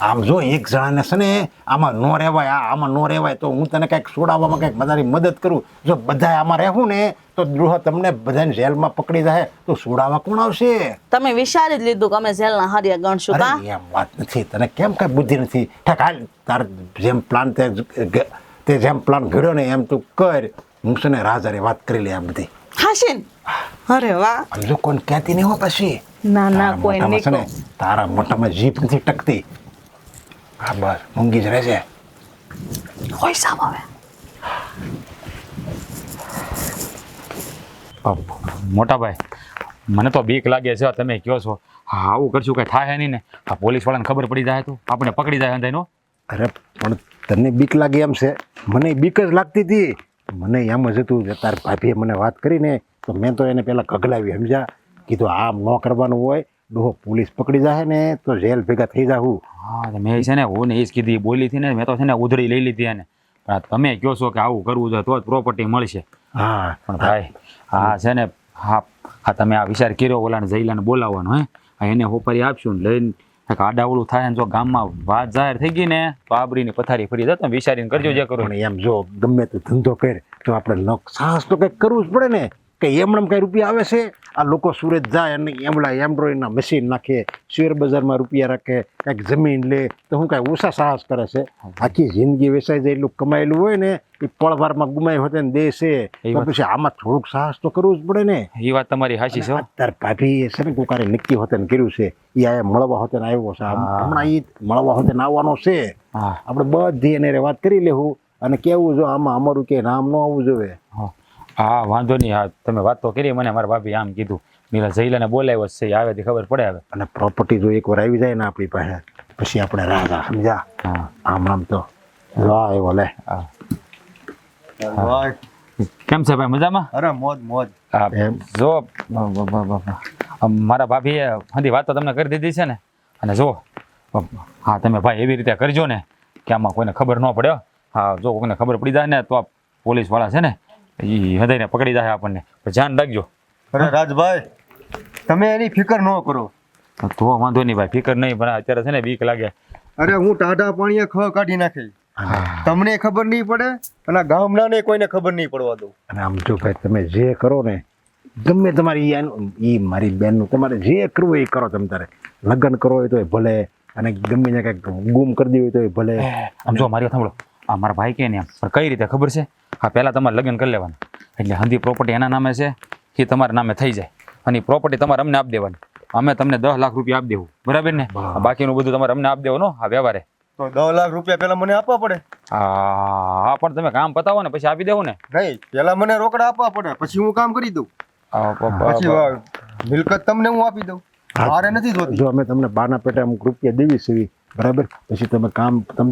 આમ જો એક જણાને છે ને આમાં ન રહેવાય, આમાં ન રહેવાય તો હું તને કંઈક છોડાવવામાં કંઈક મારી મદદ કરું. જો બધા આમાં રહેવું ને તો દ્રોહ તમને બધાને જેલમાં પકડી જાય તો છોડાવવા કોણ આવશે? તમે વિચારી જ લીધું કે અમે જેલના હરિયા ગણશું. કા એમ વાત નથી. તને કેમ કઈ બુદ્ધિ નથી? ઠેક હાલ, તાર જેમ પ્લાન તે જેમ પ્લાન ઘડ્યો ને એમ તું કર. હું છે ને રાજારે વાત કરી લે આ બધી. હાશીન. અરે વાહ. આમ જો કોઈને કહેતી નહીં હો પછી. ના ના તારા કોઈ મોઢામાં છે નહીં. ને તારા મોઢામાં જીભ નથી ટકતી. હા બસ મૂંગી જ રહેશે. હોય સામ હવે. મોટા ભાઈ મને તો બીક લાગે છે. તમે કહો છો હા આવું કરશું કઈ થાય નહીં ને? આ પોલીસ વાળાને ખબર પડી જાય તો આપણે પકડી જાય અંધાઈનો. અરે પણ તને બીક લાગે એમ છે? મને બીક જ લાગતી હતી. મને એમ જ હતું તાર ભાભીએ મને વાત કરીને તો મેં તો એને પેલા કગલાવી. સમજ્યા? કીધું આમ ન કરવાનું હોય, ડોહો પોલીસ પકડી જાય ને તો જેલ ભેગા થઈ જાવું. હા મેં છે ને હું ને એ જ કીધી બોલી હતી ને મેં તો છે ને ઉધડી લઈ લીધી એને. પણ તમે કહો છો કે આવું કરવું જોઈએ તો જ પ્રોપર્ટી મળશે. હા પણ ભાઈ હા છે ને હા હા તમે આ વિચાર કર્યો ઓલાને જઈલાને બોલાવવાનો હે એને હોપરી આપશું ને લઈને આડાવડું થાય ને જો ગામમાં વાત જાહેર થઈ ગઈ ને તો આબરીની પથારી ફરી જાય. તમે વિચારીને કરજો જે કરો. પણ એમ જો ગમે તે ધંધો કર તો આપણે સાહસ તો કંઈક કરવું જ પડે ને. કે એમણે કઈ રૂપિયા આવે છે? આ લોકો સુરત જાય અને એમલા એમ્બ્રોઇડરીના મશીન નાખે, શેર બજારમાં રૂપિયા રાખે, કંઈક જમીન લે તો હું કાંઈ ઓછા સાહસ કરે છે? આખી જિંદગી વેચાઈ જાય એટલું કમાયેલું હોય ને એ પળવારમાં ગુમાઈ હોતે ને દે છે તો પછી આમાં થોડુંક સાહસ તો કરવું જ પડે ને. એ વાત તમારી હાચી છે. તાર ભાભી છે ને કોકારે નક્કી હોતે ને કર્યું છે એ આ મળવા હોતે ને આવ્યો છે. હમણાં એ મળવા હોતે ને આવવાનો છે. આપણે બધી એને વાત કરી લેવું અને કેવું જો આમાં અમારું કે નામ ન આવવું જોઈએ. હા વાંધો નહીં. હા તમે વાત તો કરી મને મારા ભાભી આમ કીધું નીલા જઈલાને બોલાવ્યો છે આવેથી ખબર પડે હવે. અને પ્રોપર્ટી જો એકવાર આવી જાય ને આપણી પાસે પછી આપણે રાજા સમજા. હા આમ તો વાહ એવો લે. હા કેમ છે ભાઈ મજામાં? અરે મોજ મોજ. હા એમ. જો મારા ભાભીએ બધી વાત તો તમને કરી દીધી છે ને. અને જો હા તમે ભાઈ એવી રીતે કરજો ને કે આમાં કોઈને ખબર ન પડે હો. હા જો કોઈને ખબર પડી જાય ને તો આ પોલીસવાળા છે ને એ હૃદયને પકડી જાય આપણને. તો ધ્યાન રાખજો. અરે રાજભાઈ તમે એની ફિકર ન કરો. તો વાંધો નહીં ભાઈ ફિકર નહીં પણ અત્યારે છે ને બીક લાગે. અરે હું ટાઢા પાણીએ ખ કાઢી નાખી. તમને ખબર નહીં પડે અને ગામડાને કોઈને ખબર નહીં પડવા દઉં. અને આમ જો ભાઈ તમે જે કરો ને ગમે તમારી ઈ મારી બેનનું તમારે જે કરવું હોય એ કરો. તમે તારે લગ્ન કરવો હોય તો ભલે અને ગમે ત્યાં કંઈક ગુમ કરી દેવું હોય તો ભલે. આમ જો મારી વાત સાંભળો. આ મારા ભાઈ કે ને આમ પણ કઈ રીતે ખબર છે? હા પહેલાં તમારે લગ્ન કરી લેવાનું એટલે હંધી પ્રોપર્ટી એના નામે છે એ તમારા નામે થઈ જાય અને એ પ્રોપર્ટી તમારે અમને આપી દેવાની. અમે તમને 10 લાખ રૂપિયા આપી દેવું બરાબર ને? બાકીનું બધું તમારે અમને આપી દેવાનું આ વ્યવહારે. તો 10 લાખ રૂપિયા પેલા મને આપવા પડે? હા પણ તમે કામ પતાવો ને પછી આપી દેવું ને. નહીં પેલા મને રોકડા આપવા પડે પછી હું કામ કરી દઉં. પછી મિલકત તમને હું આપી દઉં. મારે નથી જોતી. જો અમે તમને બાના પેટે અમુક રૂપિયા દેવી છે બરાબર પછી તમે કામ તમે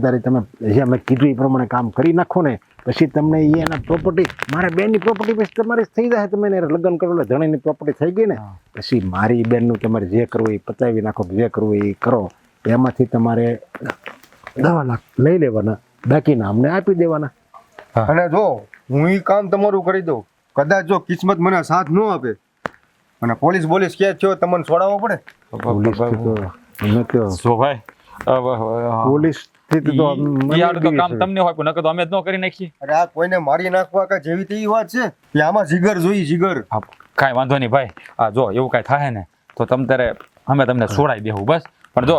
જે અમે કીધું એ પ્રમાણે કામ કરી નાખો ને પછી તમને એના પ્રોપર્ટી મારા બેનની પ્રોપર્ટી પછી તમારે થઈ જાય. તમે એને લગ્ન કરો એટલે જણીની પ્રોપર્ટી થઈ ગઈ ને પછી મારી બેનનું તમારે જે કરવું એ પતાવી નાખો જે કરવું એ કરો. એમાંથી તમારે 10 લાખ લઈ લેવાના બાકીના અમને આપી દેવાના. અને જો હું એ કામ તમારું કરી દઉં કદાચ જો કિસ્મત મને સાથ ન આપે અને પોલીસ કે થયો તમને છોડાવવો પડે. પોલીસ અમે કયો જો ભાઈ પોલીસ થી તો યાર તો કામ તમને હોય પણ નકર તો અમે જ ન કરી નાખીએ. અરે આ કોઈને મારી નાખવા કે જેવી તેવી વાત છે કે આમાં જીગર જોઈએ જીગર. કાંઈ વાંધો નહીં ભાઈ. આ જો એવું કાંઈ થાય ને તો અમે તમને છોડાવી દેવું બસ. પણ જો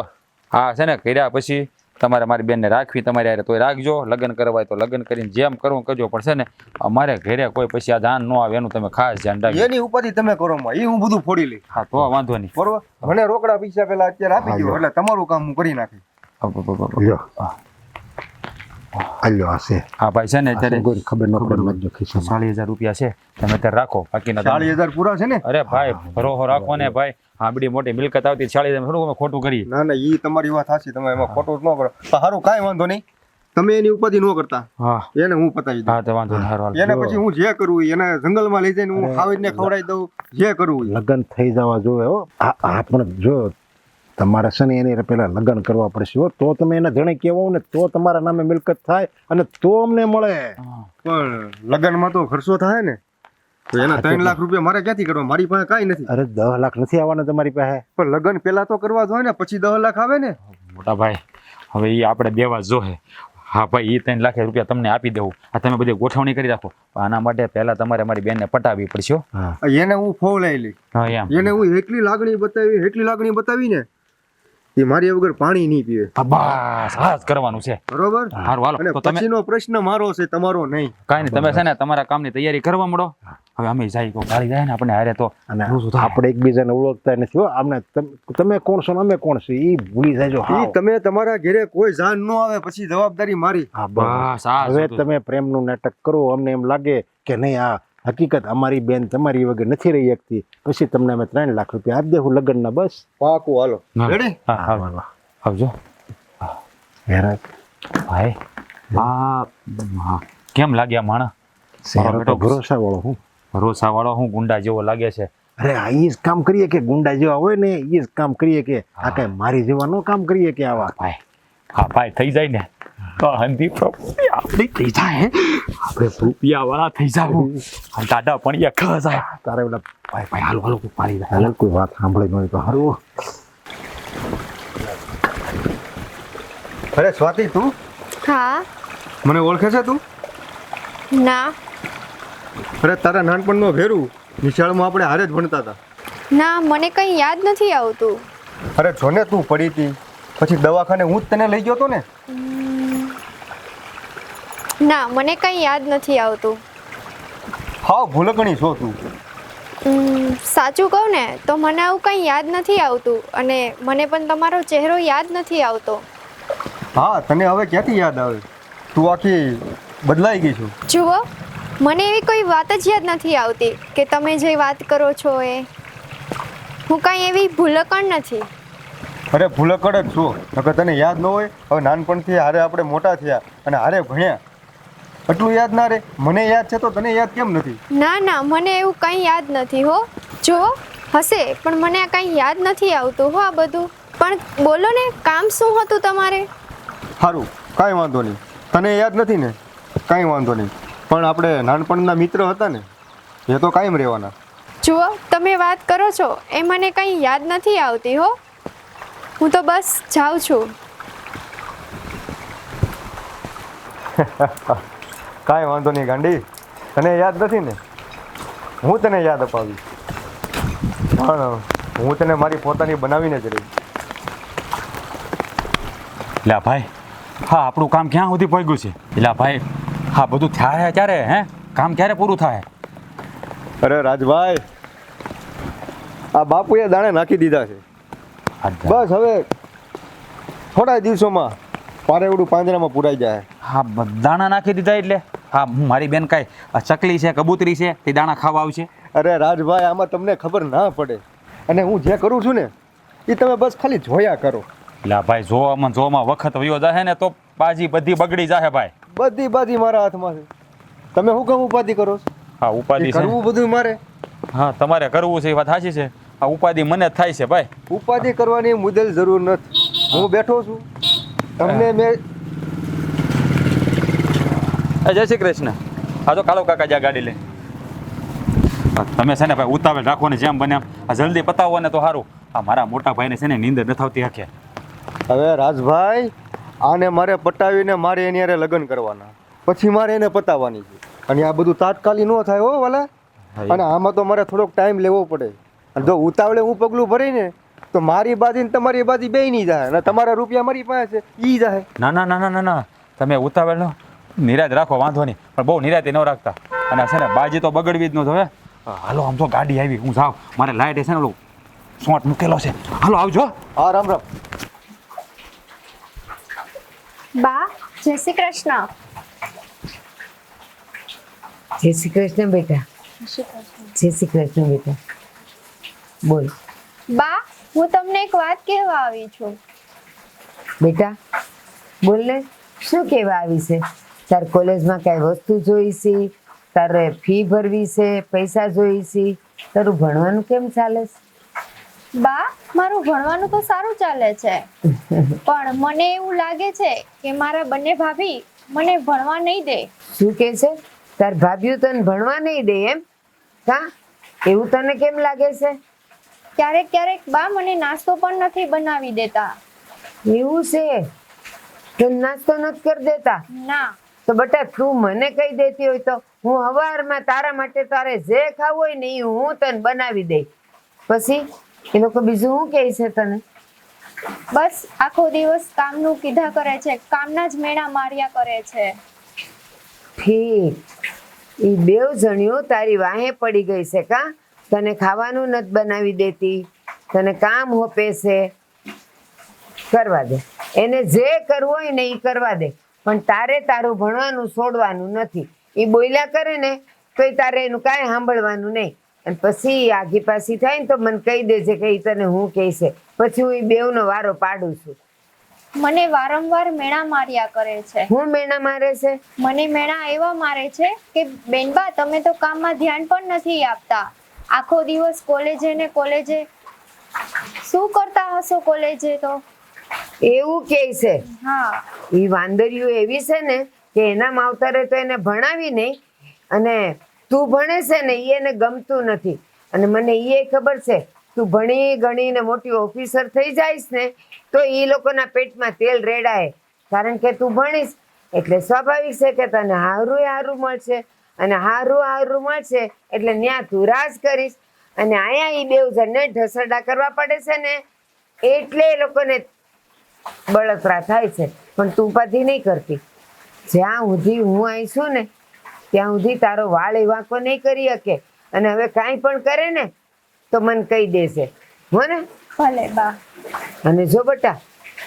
આ છે ને કર્યા પછી તમારે મારી બેનને રાખવી તમારી હારે તોય રાખજો. લગ્ન કરવા હોય તો લગ્ન કરીને જેમ કરવું કરજો. પણ છે ને અમારે ઘરે કોઈ પછી આ જાન ન આવે એનું તમે ખાસ ધ્યાન રાખજો. એની ઉપાધિ તમે કરો માં એ હું બધું ફોડી લઈ. હા તો વાંધો નહીં બરોબર. મને રોકડા પૈસા પેલા અત્યારે આપી દો એટલે તમારું કામ હું કરી નાખી. લ્યો અલ્યો હશે. હા ભાઈ છે ને અત્યારે કોઈ ખબર ન પડે મત જો ખિસ્સામાં 40,000 રૂપિયા છે તમે અત્યારે રાખો બાકીના 40,000 પૂરા છે ને? અરે ભાઈ ભરોહો રાખો ને ભાઈ. આબડી મોટી મિલકત આવતી 40,000 થોડું અમે ખોટું કરીએ. ના ના ઈ તમારી વાત સાચી તમે એમાં ખોટું ન કરો. સારું કાંઈ વાંધો નહીં તમે એની ઉપાધિ ન કરતા હા એને હું પતાવી દઉં. હા તો વાંધો નહીં હારું એને પછી હું જે કરવું એને જંગલમાં લઈ જઈને હું ખાવીને ખવડાવી દઉં જે કરવું. લગ્ન થઈ જવા જોઈએ હો. આ પણ જો તમારે છે ને એને પેલા લગ્ન કરવા પડશે હો તો તમે એને જણે કહેવાઓ ને તો તમારા નામે મિલકત થાય અને તો અમને મળે. પણ લગ્નમાં તો ખર્ચો થાય ને તો એના 3 લાખ રૂપિયા મારે ક્યાંથી કરવા? મારી પાસે કાંઈ નથી. અરે 10 લાખ નથી આવવાના તમારી પાસે. પણ લગ્ન પેલા તો કરવા જોઈએ ને પછી 10 લાખ આવે ને. મોટા ભાઈ હવે એ આપણે દેવા જોહે. હા ભાઈ એ 3 લાખ રૂપિયા તમને આપી દેવું. આ તમે બધી ગોઠવણી કરી રાખો. આના માટે પહેલા તમારે મારી બેનને પટાવવી પડશે હો. એને હું ફોવ લઈ લઈ. હા એમ એને હું એટલી લાગણી બતાવી ને એ મારી વગર પાણી નહીં પીવે. બસ આ જ કરવાનું છે. બરોબર. હારું હાલો અને તો તમે પછીનો પ્રશ્ન મારો છે તમારો નહીં. કાંઈ નહીં તમે છે ને તમારા કામની તૈયારી કરવા મળો. હવે અમે જાય કોઈ ગાડી જાય ને આપણે હારે તો અને આપણે એકબીજાને ઓળખતા નથી હો. આમને તમે કોણ છો ને અમે કોણ છે એ ભૂલી જાયજો. ઈ તમે તમારા ઘરે કોઈ જાન ન આવે પછી જવાબદારી મારી. બસ આ હવે તમે પ્રેમનું નાટક કરો અમને એમ લાગે કે નહીં આ હકીકત અમારી બેન તમારી વગર નથી રહી શકતી પછી તમને અમે 3 લાખ રૂપિયા આપી દેવું લગ્નના બસ. પાકું હાલો. રેડી? હા આવજો. હેરા ભાઈ હા કેમ લાગ્યા માણા? શેરો તો ભરોસા વાળો હું ભરોસા વાળો હું ગુંડા જેવો લાગે છે. અરે આ ઈ જ કામ કરીએ કે ગુંડા જેવા હોય ને ઈ જ કામ કરીએ કે આ કઈ મારી જેવા નો કામ કરીએ કે આવા. ભાઈ હા ભાઈ થઈ જાય ને તો હંધી પ્રોપર્ટી આપણી થઈ જાય. આપણે રૂપિયા વાળા થઈ જાવું. દાદા પણ એ ખસ જાય તારે ઓલા ભાઈ હાલો હાલો પાડી દે. હાલો કોઈ વાત સાંભળે નહીં તો હારું. અરે સ્વાતિ તું હા મને ઓળખે છે તું? ના અરે તારા નાનપણનો ભેરું નિશાળમાં આપણે હારે જ ભણતા હતા. ના મને કંઈ યાદ નથી આવતું. અરે જોને તું પડી હતી પછી દવાખાને હું જ તને લઈ ગયો તો ને. ના મને કંઈ યાદ નથી આવતું. હાવ ભૂલકણી છો તું. સાચું કહું ને તો મને આવું કંઈ યાદ નથી આવતું અને મને પણ તમારો ચહેરો યાદ નથી આવતો. હા તને હવે ક્યાંથી યાદ આવે? તું આખી બદલાઈ ગઈ છું. જુઓ મને એવી કોઈ વાત જ યાદ નથી આવતી કે તમે જે વાત કરો છો એ. હું કાંઈ એવી ભૂલકણ નથી. અરે ભૂલકડ જ છું. નકર તને યાદ ન હોય? હવે નાનપણથી હારે આપણે મોટા થયા અને હારે ભણ્યા, એટલું યાદ ના રે? મને યાદ છે તો તને યાદ કેમ નથી? ના ના, મને એવું કંઈ યાદ નથી હો. જો હશે પણ મને આ કંઈ યાદ નથી આવતું હો આ બધું. પણ બોલો ને, કામ શું હતું તમારે? સારું, કાંઈ વાંધો નહીં. તને યાદ નથી ને? કાંઈ વાંધો નહીં. પણ આપણે નાનપણના મિત્ર હતા ને, એ તો કાયમ રહેવાના. જુઓ, તમે વાત કરો છો એ મને કંઈ યાદ નથી આવતી હો. હું તો બસ જાઉં છું. કાંઈ વાંધો નહીં ગાંડી, તને યાદ નથી ને? હું તને યાદ અપાવીશ, પણ હું તને મારી પોતાની બનાવીને જ રહી. લા ભાઈ, હા આપણું કામ ક્યાં સુધી પહોંચ્યું છે? લા ભાઈ, હા બધું થાય ક્યારે? હે, કામ ક્યારે પૂરું થાય? અરે રાજભાઈ, આ બાપુએ દાણે નાખી દીધા છે. બસ હવે થોડા દિવસોમાં પારેવડું પાંજરામાં પુરાઈ જાય. હા દાણા નાખી દીધા એટલે? હા, મારી બેન કાંઈ ચકલી છે, કબૂતરી છે, તે દાણા ખાવા આવશે? અરે રાજભાઈ, આમાં તમને ખબર ના પડે, અને હું જે કરું છું ને એ તમે બસ ખાલી જોયા કરો. લા ભાઈ, જોવામાં વખત વયો જાય ને તો બાજી બધી બગડી જાય ભાઈ. બધી બાજી મારા હાથમાં છે. તમે શું કામ ઉપાધિ કરો છો? હા ઉપાધિ છે, કરવું બધું મારે. હા તમારે કરવું છે એ વાત સાચી છે. આ ઉપાધિ મને જ થાય છે ભાઈ. ઉપાધિ કરવાની મુદ્દલ જરૂર નથી. હું બેઠો છું, તમને મેં જય શ્રી કૃષ્ણ. હા તો કાળો કાકા જા ગાડી લે. તમે છે ને ભાઈ ઉતાવળ રાખો ને જેમ બને આ જલ્દી પતાવો ને તો સારું. આ મારા મોટા ભાઈને છે ને નીંદર નથી આવતી હકે. હવે રાજભાઈ, આને મારે પટાવીને મારે એની હારે લગ્ન કરવાના, પછી મારે એને પતાવવાની છે. અને આ બધું તાત્કાલિક ન થાય હો વાલા. અને આમાં તો મારે થોડોક ટાઈમ લેવો પડે. અને જો ઉતાવળે હું પગલું ભરીને તો મારી બાજી ને તમારી બાજી બે નહીં જાય, અને તમારા રૂપિયા મારી પાસે છે ઈ જાય. ના ના ના ના ના, તમે ઉતાવળ નો નિરાજ રાખો, વાંધો નહીં, પણ બહુ નિરાતે ન રાખતા. અને છે ને બાજી તો બગડવી જ ન હવે. હાલો, આમ તો ગાડી આવી, હું જાઉં, મારે લાઈટ છે ને ઓલું શોર્ટ મૂકેલો છે. હાલો આવજો. હા રામ રામ. બા, જય શ્રી કૃષ્ણ. જય શ્રી કૃષ્ણ બેટા. જય શ્રી કૃષ્ણ બેટા. બોલ બા, હું તમને એક વાત કહેવા આવી છું. બેટા, બોલ ને, શું કહેવા આવી છે? તાર કોલેજમાં કાંઈ વસ્તુ જોઈ છે? તારે ફી ભરવી છે? પૈસા જોઈ છે? તારું ભણવાનું કેમ ચાલે છે? બા, મારું ભણવાનું તો સારું ચાલે છે, પણ મને એવું લાગે છે કે મારા બંને ભાભી મને ભણવા નહીં દે. શું કહે છે? તાર ભાભીઓ તને ભણવા નહીં દે એમ? હા, એવું તને કેમ લાગે છે? ક્યારેક ક્યારેક બા મને નાસ્તો પણ નથી બનાવી દેતા. એવું છે? તને નાસ્તો નથી કરી દેતા? ના. તો બેટા તું મને કહી દેતી હોય તો હું સવારમાં તારા માટે તારે જે ખાવું હોય ને એ હું તને બનાવી દઈ. પછી એ લોકો બીજું શું કહે છે તને? બસ આખો દિવસ કામનું કીધા કરે છે, કામના જ મેણા માર્યા કરે છે. ઠીક, એ બેવ જણીઓ તારી વાહે પડી ગઈ છે કા? તને ખાવાનું નથી બનાવી દેતી, તને કામ હોપે છે. કરવા દે એને, જે કરવું હોય ને એ કરવા દે, પણ તારે તારું ભણવાનું છોડવાનું નથી. એ બોલ્યા કરે ને તો તારે એનું કાંઈ સાંભળવાનું નહીં. અને પછી આગી પાછી થાય ને તો મને કહી દેજે કે તને હું કહે છે, પછી હું એ બેવનો વારો પાડું છું. મને વારંવાર મેણા માર્યા કરે છે. હું મેણા મારે છે? મને મેણા એવા મારે છે કે બેનબા તમે તો કામમાં ધ્યાન પણ નથી આપતા. આખો દિવસ કોલેજે ને કોલેજે. શું કરતા હશો કોલેજે તો? એવું કહે છે. હા. એ વાંદરીઓ એવી છે ને કે એના માવતરે તો એને ભણાવી નહીં, અને તું ભણે છે ને એ એને ગમતું નથી. અને મને એ ખબર છે તું ભણી ગણીને મોટી ઓફિસર થઈ જઈશ ને તો એ લોકોના પેટમાં તેલ રેડાય. કારણ કે તું ભણીશ એટલે સ્વાભાવિક છે કે તને હારું હારું મળશે, અને હારું મળશે એટલે ન્યા તું રાજ કરીશ. અને અહીંયા એ બેવ જણને ઢસરડા કરવા પડે છે ને એટલે એ લોકોને બળતરા થાય છે. પણ તું ઉપાધિ નહીં કરતી. જ્યાં સુધી હું અહીં છું ને ત્યાં સુધી તારો વાળ એ વાંકો નહીં કરી શકે. અને હવે કાંઈ પણ કરે ને તો મને કહી દેશે હો ને? ભલે બા. અને જો બેટા,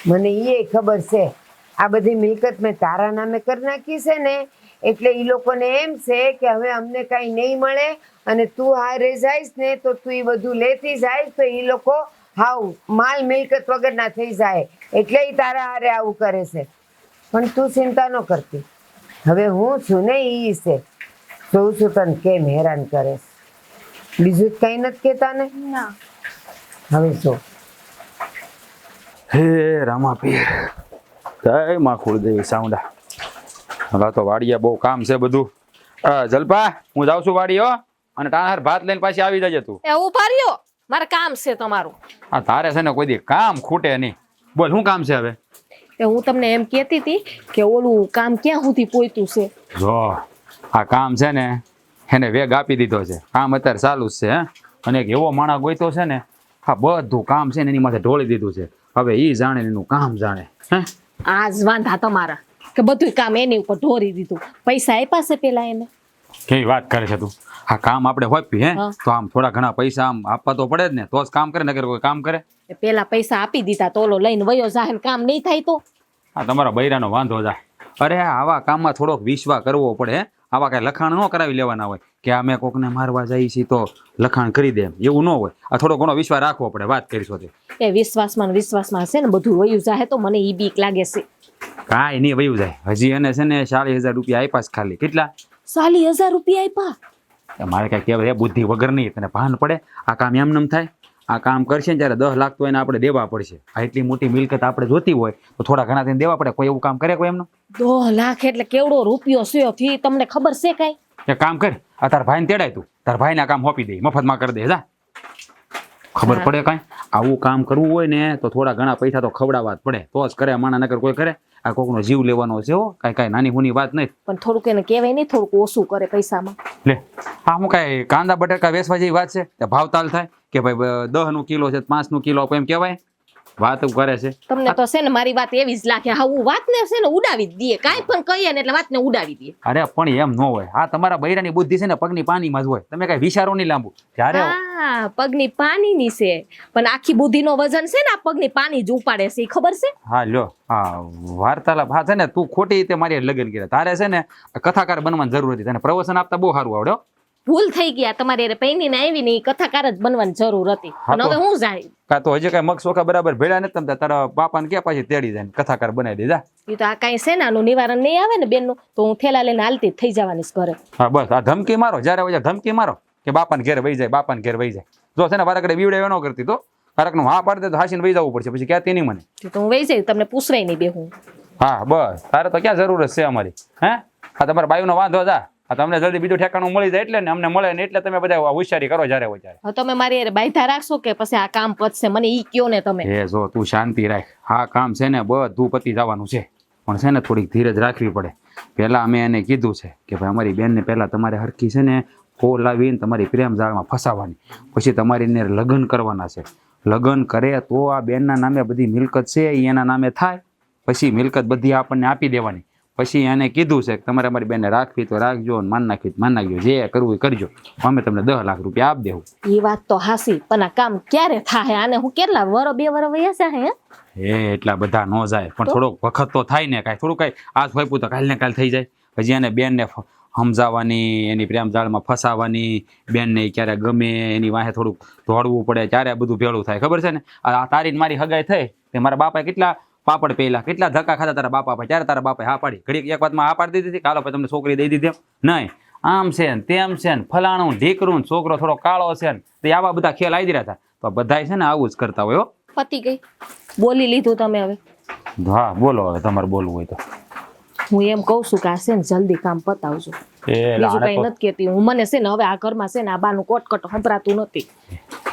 મને એ ખબર છે આ બધી મિલકત મેં તારા નામે કરી નાખી છે ને એટલે એ લોકોને એમ છે કે હવે અમને કાંઈ નહીં મળે અને તું હારે જઈશ ને તો તું એ બધું લેતી જાય તો એ લોકો હાવ માલ મિલકત વગરના થઈ જાય એટલે એ તારા હારે આવું કરે છે. પણ તું ચિંતા ન કરતી, હવે હું છું ને ઈ છે, જોઉં છું તને કેમ હેરાન કરે છે. બીજું કઈ નથી કેતા ને? ના. હવે જો હે રામાપીર, જય માં કુળદેવી સાઉન્ડા. હવે તો વાડીએ બહુ કામ છે બધું. જલપા, હું જાઉં છું વાડી હો, અને ટાણાર ભાત લઈને પાછી આવી જજે તું. એ ઉભા રહ્યો, મારે કામ છે તમારું. આ તારે છે ને કોઈ દી કામ ખૂટે નહીં. બોલ શું કામ છે હવે? એ હું તમને એમ કહેતી હતી કે ઓલું કામ ક્યાં સુધી પહોંચ્યું છે. જો આ કામ છે ને એને વેગ આપી દીધો છે, કામ અત્યારે ચાલુ જ છે. અને એક એવો માણસ ગોઈતો છે ને, આ બધું કામ છે ને એની માથે ઢોળી દીધું છે. હવે ઈ જાણે એનું કામ જાણે. હે આ જ વાંધા તમારા કે બધું કામ એની ઉપર ઢોરી દીધું. પૈસા આપ્યા છે પેલા એને. કેવી વાત કરે છે તું? આ કામ આપણે હોપી હે હા. તો આમ થોડા ઘણા પૈસા આમ આપવા તો પડે જ ને, તો જ કામ કરે, નકર કોઈ કામ કરે? એ પેલા પૈસા આપી દીધા તો ઓલો લઈને વયો જાહે ને કામ નહીં થાય તો. આ તમારા બૈરાનો વાંધો જાય. અરે આવા કામમાં થોડોક વિશ્વાસ કરવો પડે. હે આવા કઈ લખાણ ન કરાવી લેવાના હોય કે અમે કોકને મારવા જઈએ છીએ તો લખાણ કરી દે, એવું ન હોય. આ થોડો ઘણો વિશ્વાસ રાખવો પડે. વાત કરીશું તે એ વિશ્વાસમાં ને વિશ્વાસમાં હશે ને બધું વયું જાહે તો મને ઈ બીક લાગે છે. કાંઈ નહીં વયું જાય. હજી એને છે ને 40,000 રૂપિયા આપ્યા છે ખાલી. કેટલા? 40,000 રૂપિયા આપ્યા. મારે કઈ કહેવાય બુદ્ધિ વગર નહીં. તને ભાન પડે આ કામ એમ થાય? આ કામ કરશે ને ત્યારે 10 લાખ તો એને આપણે દેવા પડશે. આ એટલી મોટી મિલકત આપણે જોતી હોય તો થોડા ઘણા તેને દેવા પડે. કોઈ એવું કામ કરે કોઈ એમનું? 2 લાખ એટલે કેવડો રૂપિયો છે થી તમને ખબર છે કઈ? એક કામ કર, આ તાર ભાઈને તેડાય તું, તાર ભાઈને આ કામ હોપી દે, મફતમાં કરી દે. જા, ખબર પડે કાંઈ? આવું કામ કરવું હોય ને તો થોડા ઘણા પૈસા તો ખવડાવવા જ પડે, તો જ કરે. માણા નકર કોઈ કરે? આ કોકનો જીવ લેવાનો છે હો, કાંઈ નાની હુની વાત નહીં. પણ થોડુંક એને કહેવાય નહીં, થોડુંક ઓછું કરે પૈસામાં. લે આ હું કાંઈ કાંદા બટાકા વેચવા જેવી વાત છે? ભાવ તાલ થાય કે ભાઈ 10 કિલો છે 5 કિલો એમ કહેવાય? વાત કરે છે. તમને તો છે ને મારી વાત એવી જ લાગે. હા હું વાતને છે ને ઉડાવી જ દઈએ, કાંઈ પણ કહીએ ને એટલે વાતને ઉડાવી દઈએ. અરે પણ એમ ન હોય. આ તમારા બૈરાની બુદ્ધિ છે ને પગની પાનીમાં જ હોય. તમે કઈ વિચારો નહીં લાંબુ. જ્યારે હા પગની પાણીની છે, પણ આખી બુદ્ધિનો વજન છે ને આ પગની પાણી જ ઉપાડે છે, ઈ ખબર છે? હા લ્યો, હા વાર્તાલાપ. હા છે ને તું ખોટી રીતે મારી લગ્ન કર્યા. તારે છે ને કથાકાર બનવાની જરૂર હતી. તને પ્રવચન આપતા બહુ સારું આવડે. ભૂલ થઈ ગયા તમારી અરે પૈની ને આવી ને ઈ કથાકાર જ બનવાની જરૂર હતી. અને હવે હું જાય કાં તો હજી કઈ મગ સોખા બરાબર ભેળા નથી તમતા. તારા બાપાને ક્યાં પાછી તેડી જાય કથાકાર બનાવી દેજા. ઈ તો આ કાંઈ છે ને આનું નિવારણ નહીં આવે ને બેનનું તો હું થેલા લઈને હાલતી જ થઈ જવાની છે ઘરે. હા બસ આ ધમકી મારો, જ્યારે હોય ધમકી મારો કે બાપાને ઘેર વહી જાય, બાપાને ઘેર વહી જાય. જો છે ને વારાકડે બીવડે એનો કરતી તો કારકનું હા પાડી દે તો હાસીને વહી જવું પડશે. પછી ક્યાંથી નહીં મને. તો હું વહી જાય, તમને પૂછવાય નહીં બે હું. હા બસ તારે તો ક્યાં જરૂરત છે અમારી? હે આ તમારા બાયુનો વાંધો જા. આ તમને જલ્દી બીજું ઠેકાણું મળી જાય એટલે ને અમને મળે ને એટલે તમે બધા હોશિયારી કરો જ્યારે હોય ત્યારે. હવે તમે મારી અરે બાયધા રાખશો કે પછી આ કામ પતશે? મને ઈ કયો ને તમે. એ જો તું શાંતિ રાખ. હા કામ છે ને બધું પતી જવાનું છે, પણ છે ને થોડીક ધીરજ રાખવી પડે. પહેલા અમે એને કીધું છે કે ભાઈ અમારી બેનને પહેલા તમારે હરખી છે ને લાવીને તમારી પ્રેમ જાળમાં ફસાવવાની, પછી તમારી એને લગ્ન કરવાના છે. લગ્ન કરે તો આ બેનના નામે બધી મિલકત છે એ એના નામે થાય, પછી મિલકત બધી આપણને આપી દેવાની. પછી એને કીધું છે કે તમારે અમારી બેનને રાખવી તો રાખજો, માન નાખવી તો માન નાખજો, જે કરવું એ કરજો, અમે તમને 10 લાખ રૂપિયા આપી દેવું. એ વાત તો હાસી, પણ આ કામ ક્યારે થાય? આને હું કેટલા 2 વર્ષ વયા છે? એ એટલા બધા ન જાય, પણ થોડોક વખત તો થાય ને. કાંઈ થોડું કાંઈ આજ હોય તો કાલ ને કાલ થઈ જાય. હજી એને બેનને સમજાવવાની, એની પ્રેમ જાળમાં ફસાવાની, બેનને ક્યારે ગમે એની વાહે થોડુંક દોડવું પડે, ત્યારે બધું ભેળું થાય. ખબર છે ને? આ તારી મારી હગાઈ થઈ તે મારા બાપાએ કેટલા પાપડ પહેલા કેટલા ધક્કા ખાધા તારા બાપા પાસે. ત્યારે તારા બાપાએ હા પાડી. ઘડીક એક વાતમાં હા પાડી દીધી, કાલો પછી તમને છોકરી દઈ દીધી. નહીં આમ છે ને તેમ છે ને ફલાણું ઢીકરું, છોકરો થોડો કાળો છે ને તે આવા બધા ખેલ આવી રહ્યા હતા. તો બધા છે ને આવું જ કરતા હોય. પતી ગઈ, બોલી લીધું તમે હવે. હા બોલો હવે તમારે બોલવું હોય તો. હું એમ કઉ છું કે આ છે ને જલ્દી કામ પતાવજો. બીજું કઈ નથી કેતી હું. મને છે ને હવે આ ઘરમાં છે ને આ બાનું કોટકટ સંભળાતું નથી.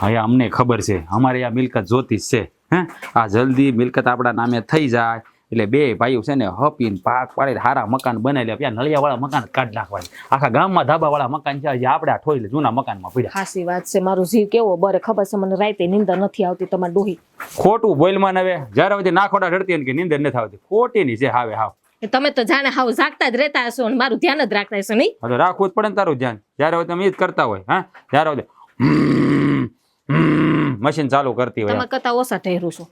હવે અમને ખબર છે અમારે આ મિલકત જોતી જ છે. હે આ જલ્દી મિલકત આપણા નામે થઈ જાય એટલે બે ભાઈઓ છે ને હપીને પાક પાડી હારા મકાન બનાવી લે. ત્યાં નળિયાવાળા મકાન કાઢ નાખવાની. આખા ગામમાં ધાબાવાળા મકાન છે જે આપણે આ ઠોઈ જૂના મકાનમાં પડ્યા. ખાસી વાત છે. મારો જીવ કેવો બરે ખબર છે મને. રાતે નીંદર નથી આવતી તમારી ડોહી. ખોટું બોલમાં હવે જ્યારે બધી નાખોડા રડતી ને કે નીંદર નથી આવતી. ખોટીની છે હાવે હાવ. તમે તો જાણે હાવ જાગતા જ રહેતા હશો અને મારું ધ્યાન જ રાખતા હશો નહીં? હવે રાખવું જ પડે ને તારું ધ્યાન. જ્યારે હોય તમે એ જ કરતા હોય. હા જ્યારે હોય મશીન ચાલુ કરતી હોય. તમે કરતા ઓછા ઠહેરું છો.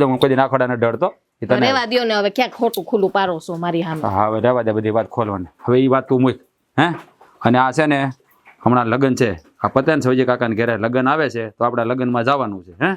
હું કોઈ નાખોડા ને ડરતો. એ તને રેવા દ્યો ને હવે ક્યાંક ખોટું ખુલ્લું પારો છો મારી સામે. હા હવે રહેવા દે બધી વાત ખોલવાની. હવે એ વાત તું મૂક હે. અને આ છે ને હમણાં લગ્ન છે, આ પતે ને સૌજી કાકાને ઘરે લગ્ન આવે છે તો આપણે લગ્નમાં જવાનું છે હે.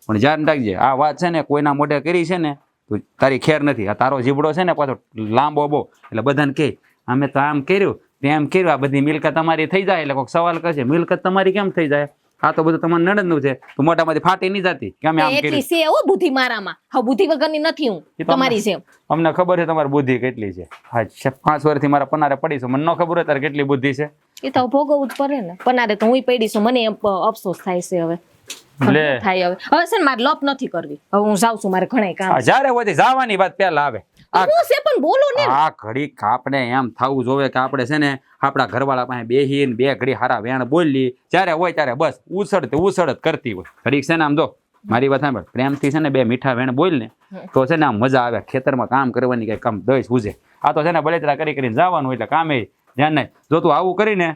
પણ ધ્યાન રાખજે આ વાત છે ને કોઈના મોઢે કરી છે ને તો તારી ખેર નથી. આ તારો જીબડો છે ને પાછો લાંબો બહુ, એટલે બધાને કહે અમે તો આમ કર્યું તેમ કર્યું, આ બધી મિલકત તમારી થઈ જાય. એટલે કોઈક સવાલ કરશે મિલકત તમારી કેમ થઈ જાય? આ તો બધું તમારે નણંદનું છે, તો મોટામાંથી ફાટી નહીં જતી કે અમે આમ એટલી કર્યું. છે હો બુદ્ધિ મારામાં. હા બુદ્ધિ વગરની નથી હું એ તો તમારી જેમ. અમને ખબર છે તમારી બુદ્ધિ કેટલી છે. હા 5 વર્ષથી મારા પનારે પડી છે, મને ન ખબર હોય તારે કેટલી બુદ્ધિ છે. એ તો ભોગવવું જ પડે ને. પનારે તો હું પડી છું, મને અફસોસ થાય છે હવે. લે થાય હવે છે ને મારે લોપ નથી કરવી. હવે હું જાઉં છું, મારે ઘણા કામ આ જ્યારે હોય જવાની વાત પહેલા આવે. હું છે પણ બોલો ને. આ ઘડી આપણે એમ થવું જોવે કે આપણે છે ને આપણા ઘરવાળા પાસે બેહીને 2 ઘડી હારા વેણ બોલી, જ્યારે હોય ત્યારે બસ ઉછળ કરતી હોય. ઘડીક છે ને આમ જો મારી વાત સાંભળ, પ્રેમથી છે ને 2 મીઠા વેણ બોલ ને તો છે ને આમ મજા આવે. ખેતરમાં કામ કરવાની કઈ કામ દઈ સૂજે. આ તો છે ને બળેતરા કરીને જવાનું એટલે કામે ધ્યાન નહીં. જો તું આવું કરીને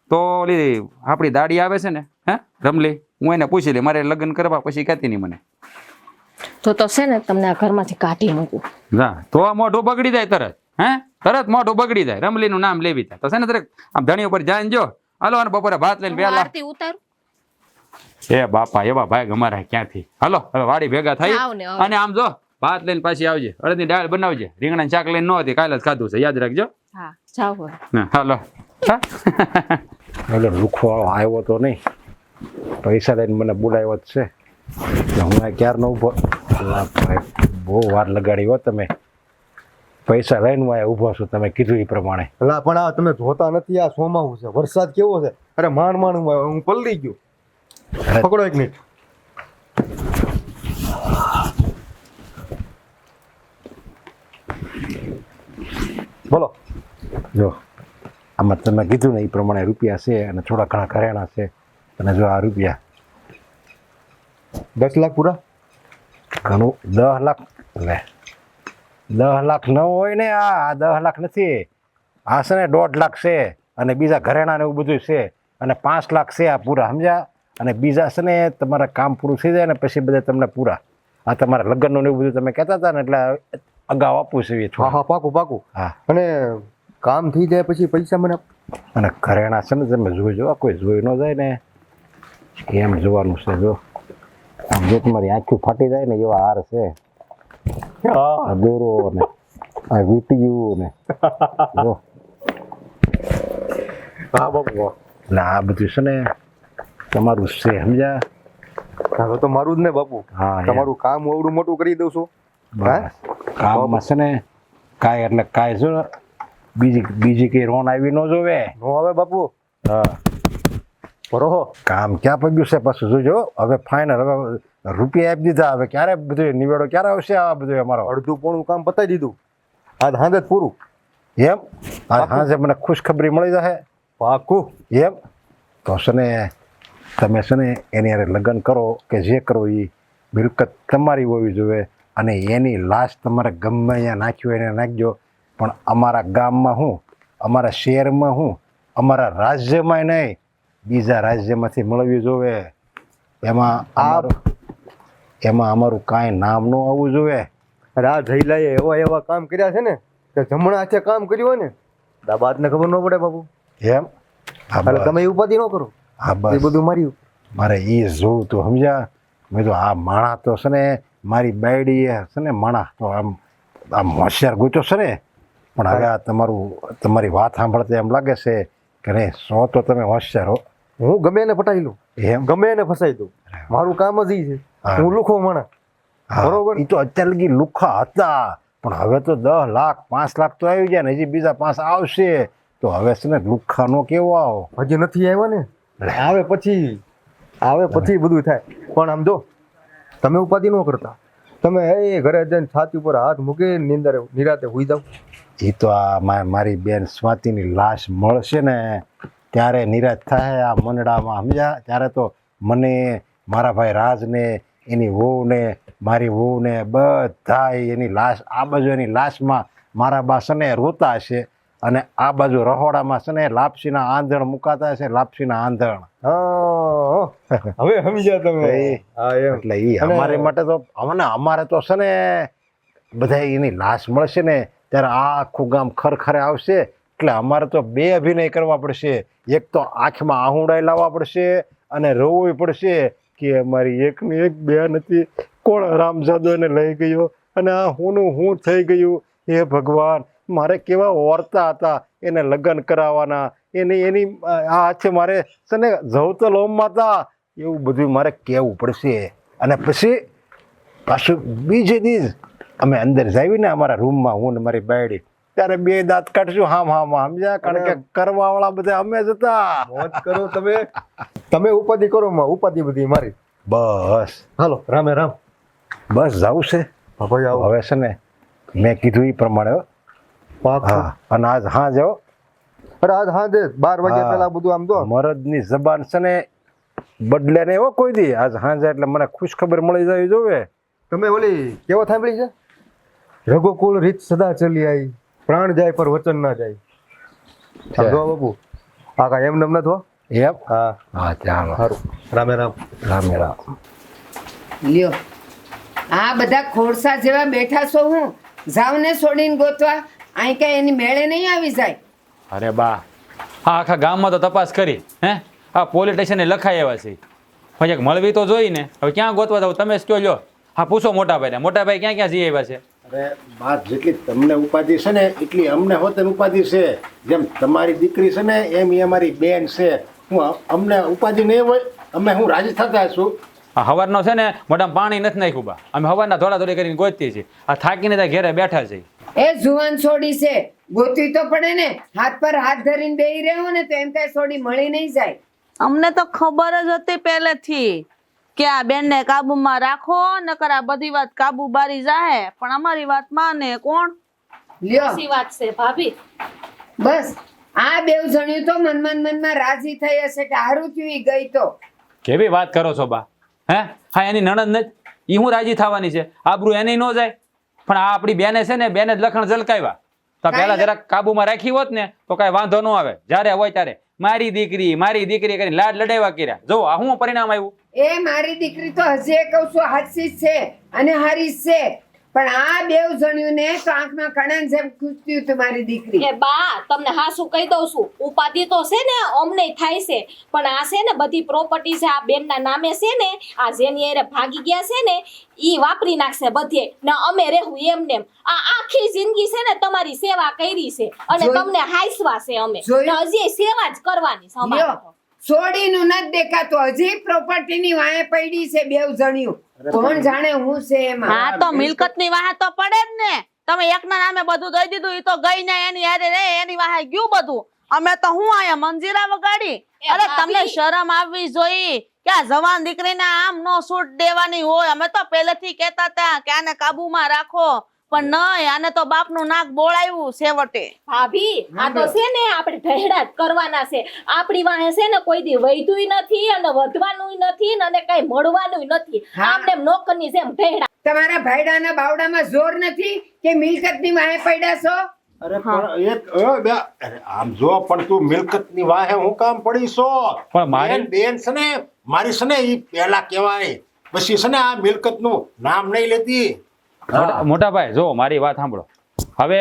તો ઓલી આપણી દાડી આવે છે ને હે રમલી, હું એને પૂછી લે મારે લગ્ન કરવા પછી કહેતી નહીં મને. તો છે ને તમને આ ઘરમાંથી કાઢી મૂકું. ના તો આ મોઢું બગડી જાય તરત. હે તરત મોઢું બગડી જાય. રમલીનું નામ લેવી થાય તો છે ને તરત આમ ધણી ઉપર જાન જો હાલો અને બપોરે ભાત લઈને હું પેલા. આરતી ઉતારું. એ બાપા એવા ભાઈ અમારા ક્યાંથી. હાલો હવે વાડી ભેગા થઈ આવ ને હવે. અને આમ જો ભાત લઈને પાછી આવજે, અડદની દાળ બનાવજે, રીંગણા શાક લઈને ન હતી કાલે જ ખાધું છે યાદ રાખજો. હા જાઓ હવે. હા, હાલો હા. એટલે લુખવાળો આવ્યો તો નહીં, પૈસા લઈને મને બોલાવ્યો જ છે. એટલે હું આ ક્યારનો ઊભો. અલા ભાઈ બહુ વાર લગાડી હો તમે. પૈસા લઈને હું આ ઊભો છું તમે કીધું એ પ્રમાણે. એટલે પણ આ તમે જોતા નથી, આ સોમાવું છે, વરસાદ કેવો છે. અરે માંડ હું પલળી ગયો. પકડો 1 મિનિટ. બોલો. જો આમાં તમે કીધું ને એ પ્રમાણે રૂપિયા છે અને થોડા ઘણા ઘરેણા છે. અને જો આ રૂપિયા 10 લાખ પૂરા. ઘણું 10 લાખ. લે 10 લાખ ન હોય ને, આ 10 લાખ નથી. આ છે ને 1.5 લાખ છે અને બીજા ઘરેણા ને એવું બધું છે અને 5 લાખ છે આ પૂરા, સમજ્યા? અને બીજા છે ને તમારા કામ પૂરું થઈ જાય ને પછી બધા તમને પૂરા. આ તમારા લગ્નનું ને એવું બધું તમે કહેતા હતા ને એટલે અગાઉ આપવું છે એ હા હા પાકું. હા. અને કામ થઈ જાય પછી પૈસા મને અને ઘરેણા છે ને તમે જોઈજો, કોઈ જોઈ ન જાય ને એમ જોવાનું છે. જો આમ જો તમારી આંખું ફાટી જાય ને એવા હાર છે. આ દોરો ને આ વીંટીયું ને જો. હા બાપુ. એટલે આ બધું છે ને તમારું છે, સમજ્યા? હવે તો મારું જ ને બાપુ. હા, એમ. તમારું કામ એવડું મોટું કરી દઉં છું. બસ કામમાં છે ને કાંઈ એટલે કાંઈ જો બીજી કઈ રોન આવી ન જોવે. નો હવે બાપુ. હા બરોહો. કામ ક્યાં પગ્યું છે પાછું જોજો. હવે ફાઇનલ, હવે રૂપિયા આપી દીધા. હવે ક્યારે બધું નિવેડો ક્યારે આવશે આ બધું અમારો? અડધું પોણું કામ પતાવી દીધું. આજ હાંજે જ પૂરું. એમ આ હાજે મને ખુશખબરી મળી જશે. પાકું. એમ તો છે ને તમે છે ને એની હારે લગ્ન કરો કે જે કરો એ મિલકત તમારી હોવી જોઈએ અને એની લાશ તમારે ગમે અહીંયા નાખ્યું એને નાખજો. પણ અમારા ગામમાં હું, અમારા શહેરમાં હું, અમારા રાજ્યમાં નહીં, બીજા રાજ્યમાંથી મળવી જોઈએ. એમાં અમારું કાંઈ નામ ન આવવું જોઈએ. અરે આ જઈલાએ એવા કામ કર્યા છે ને કે જમણા હાથે કામ કર્યું હોય ને દાબાદને ખબર ન પડે બાપુ. એમ હા એટલે બસ. તમે એ ઉપાધિ ન કરો. હા એ બસ બધું માર્યું. મારે એ જોવું તું, સમજ્યા? મેં તો આ માણા તો છે ને મારી બાયડીએ છે ને માણા તો આમ હોશિયાર ગોતો છે ને. પણ હવે આ તમારી વાત સાંભળતા એમ લાગે છે કે નહીં, સો તો તમે હોશિયાર હો. હું ગમે એને પટાવી લઉં, એમ ગમે એને ફસાઈ દઉં. મારું કામ જ ઈ છે. હા. હું લુખો માણા. બરોબર. એ તો અત્યાર લગી લુખા હતા પણ હવે તો 10 લાખ 5 લાખ તો આવી ગયા ને હજી બીજા 5 આવશે. તો હવે છે ને લુખાનો કેવો આવો. હજી નથી આવ્યા ને. આવે પછી બધું થાય. પણ આમ જો તમે ઉપાધિ ન કરતા. તમે એ ઘરે જઈને છાતી ઉપર હાથ મૂકી નિરાતે હુઈ જાવ. એ તો આ મારી બેન સ્વાતિની લાશ મળશે ને ત્યારે નિરાશ થાય આ મંડળામાં, સમજ્યા? ત્યારે તો મને, મારા ભાઈ રાજને, એની વહુને, મારી વહુને બધા એની લાશ, આ બાજુ એની લાશમાં મારા બા છે ને રોતા હશે અને આ બાજુ રહોડામાં છે ને લાપસીના આંધણ મુકાતા હશે. લાપસીના આંધણ. હવે સમજ્યા તમે. એ, હા એમ. એટલે એ અમારી માટે તો અમારે તો છે ને બધા એની લાશ મળશે ને ત્યારે આ આખું ગામ ખરખરે આવશે. એટલે અમારે તો બે અભિનય કરવા પડશે. એક તો આંખમાં આહુડાઈ લાવવા પડશે અને રોવું પડશે કે અમારી એકની એક બેન હતી, કોણ રામજાદો એને લઈ ગયો અને આ હુંનું હું થઈ ગયું. હે ભગવાન, મારે કેવા ઓરતા હતા એને લગ્ન કરાવવાના, એની આ હાથે મારે છે ને જવતલ હોમમાં હતા, એવું બધું મારે કહેવું પડશે. અને પછી પાછું બીજે દી અમે અંદર જાવીને અમારા રૂમમાં હું ને મારી બાયડી ત્યારે બે દાંત કાઢશું હામ સમજ્યા, કારણ કે કરવાવાળા બધા અમે જ હતા. મોજ કરો તમે. તમે ઉપાધિ કરો માં, ઉપાધિ બધી મારી. બસ હાલો રામે રામ. બસ જાવું છે ભાઈ આવો. હવે છે ને મેં કીધું એ પ્રમાણે હો. પાક હા, અને આજ હા જાઓ. અરે આજ હાંજે 12 વાગ્યા પહેલા બધું આમ દો. મરદની જબાન છે ને બદલે ને એવો કોઈ દી. આજ હાંજે એટલે મને ખુશ ખબર મળી જાય જોવે. તમે ઓલી કેવો સાંભળી છે? રઘુકુળ રીત સદા ચલી આવી, પ્રાણ જાય પર વચન ના જાય. આમ જો બાપુ, આ કાંઈ એમ નમ નથી હો. એમ? હા હા, ચાલો. સારું. રામે રામ. રામ રામ. લ્યો, આ બધા ખોરસા જેવા બેઠા છો, હું જાવ ને છોડીને ગોતવા. અહીં કઈ એની મેળે નહીં આવી જાય. અરે બા, હા આખા ગામમાં તો તપાસ કરી, હે આ પોલીસ સ્ટેશને લખાઈ આવ્યા છે. પછી એક મળવી તો જોઈ ને. હવે ક્યાં ગોતવા જાવ તમે જ કયો લ્યો. હા પૂછો મોટાભાઈને, મોટાભાઈ ક્યાં ક્યાં જઈ આવ્યા છે? અરે બાત, જેટલી તમને ઉપાધિ છે ને એટલી અમને હોત ઉપાધિ છે. જેમ તમારી દીકરી છે ને એમ એ અમારી બેન છે. હું અમને ઉપાધિ નહીં હોય, અમે હું રાજી થતા છું. આ હવારનો છે ને મોઢામાં પાણી નથી નાખ્યું બા. અમે હવારના દોડાદોડી કરીને ગોતતી છીએ. આ થાકીને ત્યાં ઘેરે બેઠા છે. એ જુવાન છોડી છે, ગોતવી તો પડે ને. હાથ પર હાથ ધરીને બેહી રહ્યો ને તો એમ કઈ છોડી મળી નહીં જાય. અમને તો ખબર જ હતી પહેલેથી કે આ બેનને કાબુમાં રાખો, નકર આ બધી વાત કાબુ બારી જાહે. પણ અમારી વાત માને કોણ? લ્યો, સાચી વાત છે ભાભી. બસ આ બેવ જણ્યું તો મનમાં રાજી થઈ હશે કે હારું થયું ઈ ગઈ તો. કેવી વાત કરો છો બા? હે હા એની નણંદ નથી, ઈ હું રાજી થવાની છે? આબરૂ એની ન જાય. પણ આ આપણી બેને છે ને, બેને જ લખણ ઝલકાવ્યા. તો પેલા જરાક કાબુમાં રાખી હોત ને તો કઈ વાંધો ન આવે. જ્યારે હોય ત્યારે મારી દીકરી કરીને લાડ લડાવ્યા કર્યા. જો આ શું પરિણામ આવ્યું? એ મારી દીકરી તો હજી કહું છું હાચી જ છે અને હારી જ છે. પણ આ બેવ જણ્યું ને તો આંખમાં કણાન જેમ ખૂંચતી હતી મારી દીકરી. એ બા તમને હાસું કહી દઉં છું, ઉપાધિ તો છે ને અમને થાય છે, પણ આ છે ને બધી પ્રોપર્ટી છે આ બેનના નામે છે ને, આ જેની એરે ભાગી ગયા છે ને ઈ વાપરી નાખશે બધે ને અમે રહેવું એમને. આ આખી જિંદગી છે ને તમારી સેવા કરી છે અને તમને હાઈસવા છે અમે, ને હજી સેવા જ કરવાની છે અમારે તો. છોડીનું નથી દેખાતું, હજી પ્રોપર્ટીની વાહે પડી છે બેવ જણ્યું. કોણ જાણે હું છે એમાં. હા તો મિલકતની વાહે તો પડે જ ને. તમે એકના નામે બધું દઈ દીધું, ઈ તો ગઈ ને એની હારે રે, એની વાહે ગયું બધું. અમે તો હું આયા મંજીરા વગાડી. અરે તમને શરમ આવવી જોઈએ કે આ જવાન દીકરીને આમ નો છૂટ દેવાની હોય. અમે તો પહેલેથી કહેતા હતા કે આને કાબુમાં રાખો, પણ નહીં, આને તો બાપનું નાક બોળાવ્યું છેવટે. ભાભી આ તો છે ને આપણે ઢહેડા જ કરવાના છે. આપણી વાહે છે ને કોઈ દી વૈધુંય નથી અને વધવાનુંય નથી અને કઈ મળવાનુંય નથી. આમને નોકરની જેમ ઢહેડા. તમારા ભાઈડાના બાવડામાં જોર નથી કે મિલકતની વાહે પડ્યા છો? અરે પણ અરે આમ જો, પણ તું મિલકતની વાહે હું કામ પડી છો? પણ મારી બેન છે ને મારી છે ને ઈ પહેલા કહેવાય, પછી છે ને આ મિલકતનું નામ નહીં લેતી. મોટાભાઈ જો મારી વાત સાંભળો. હવે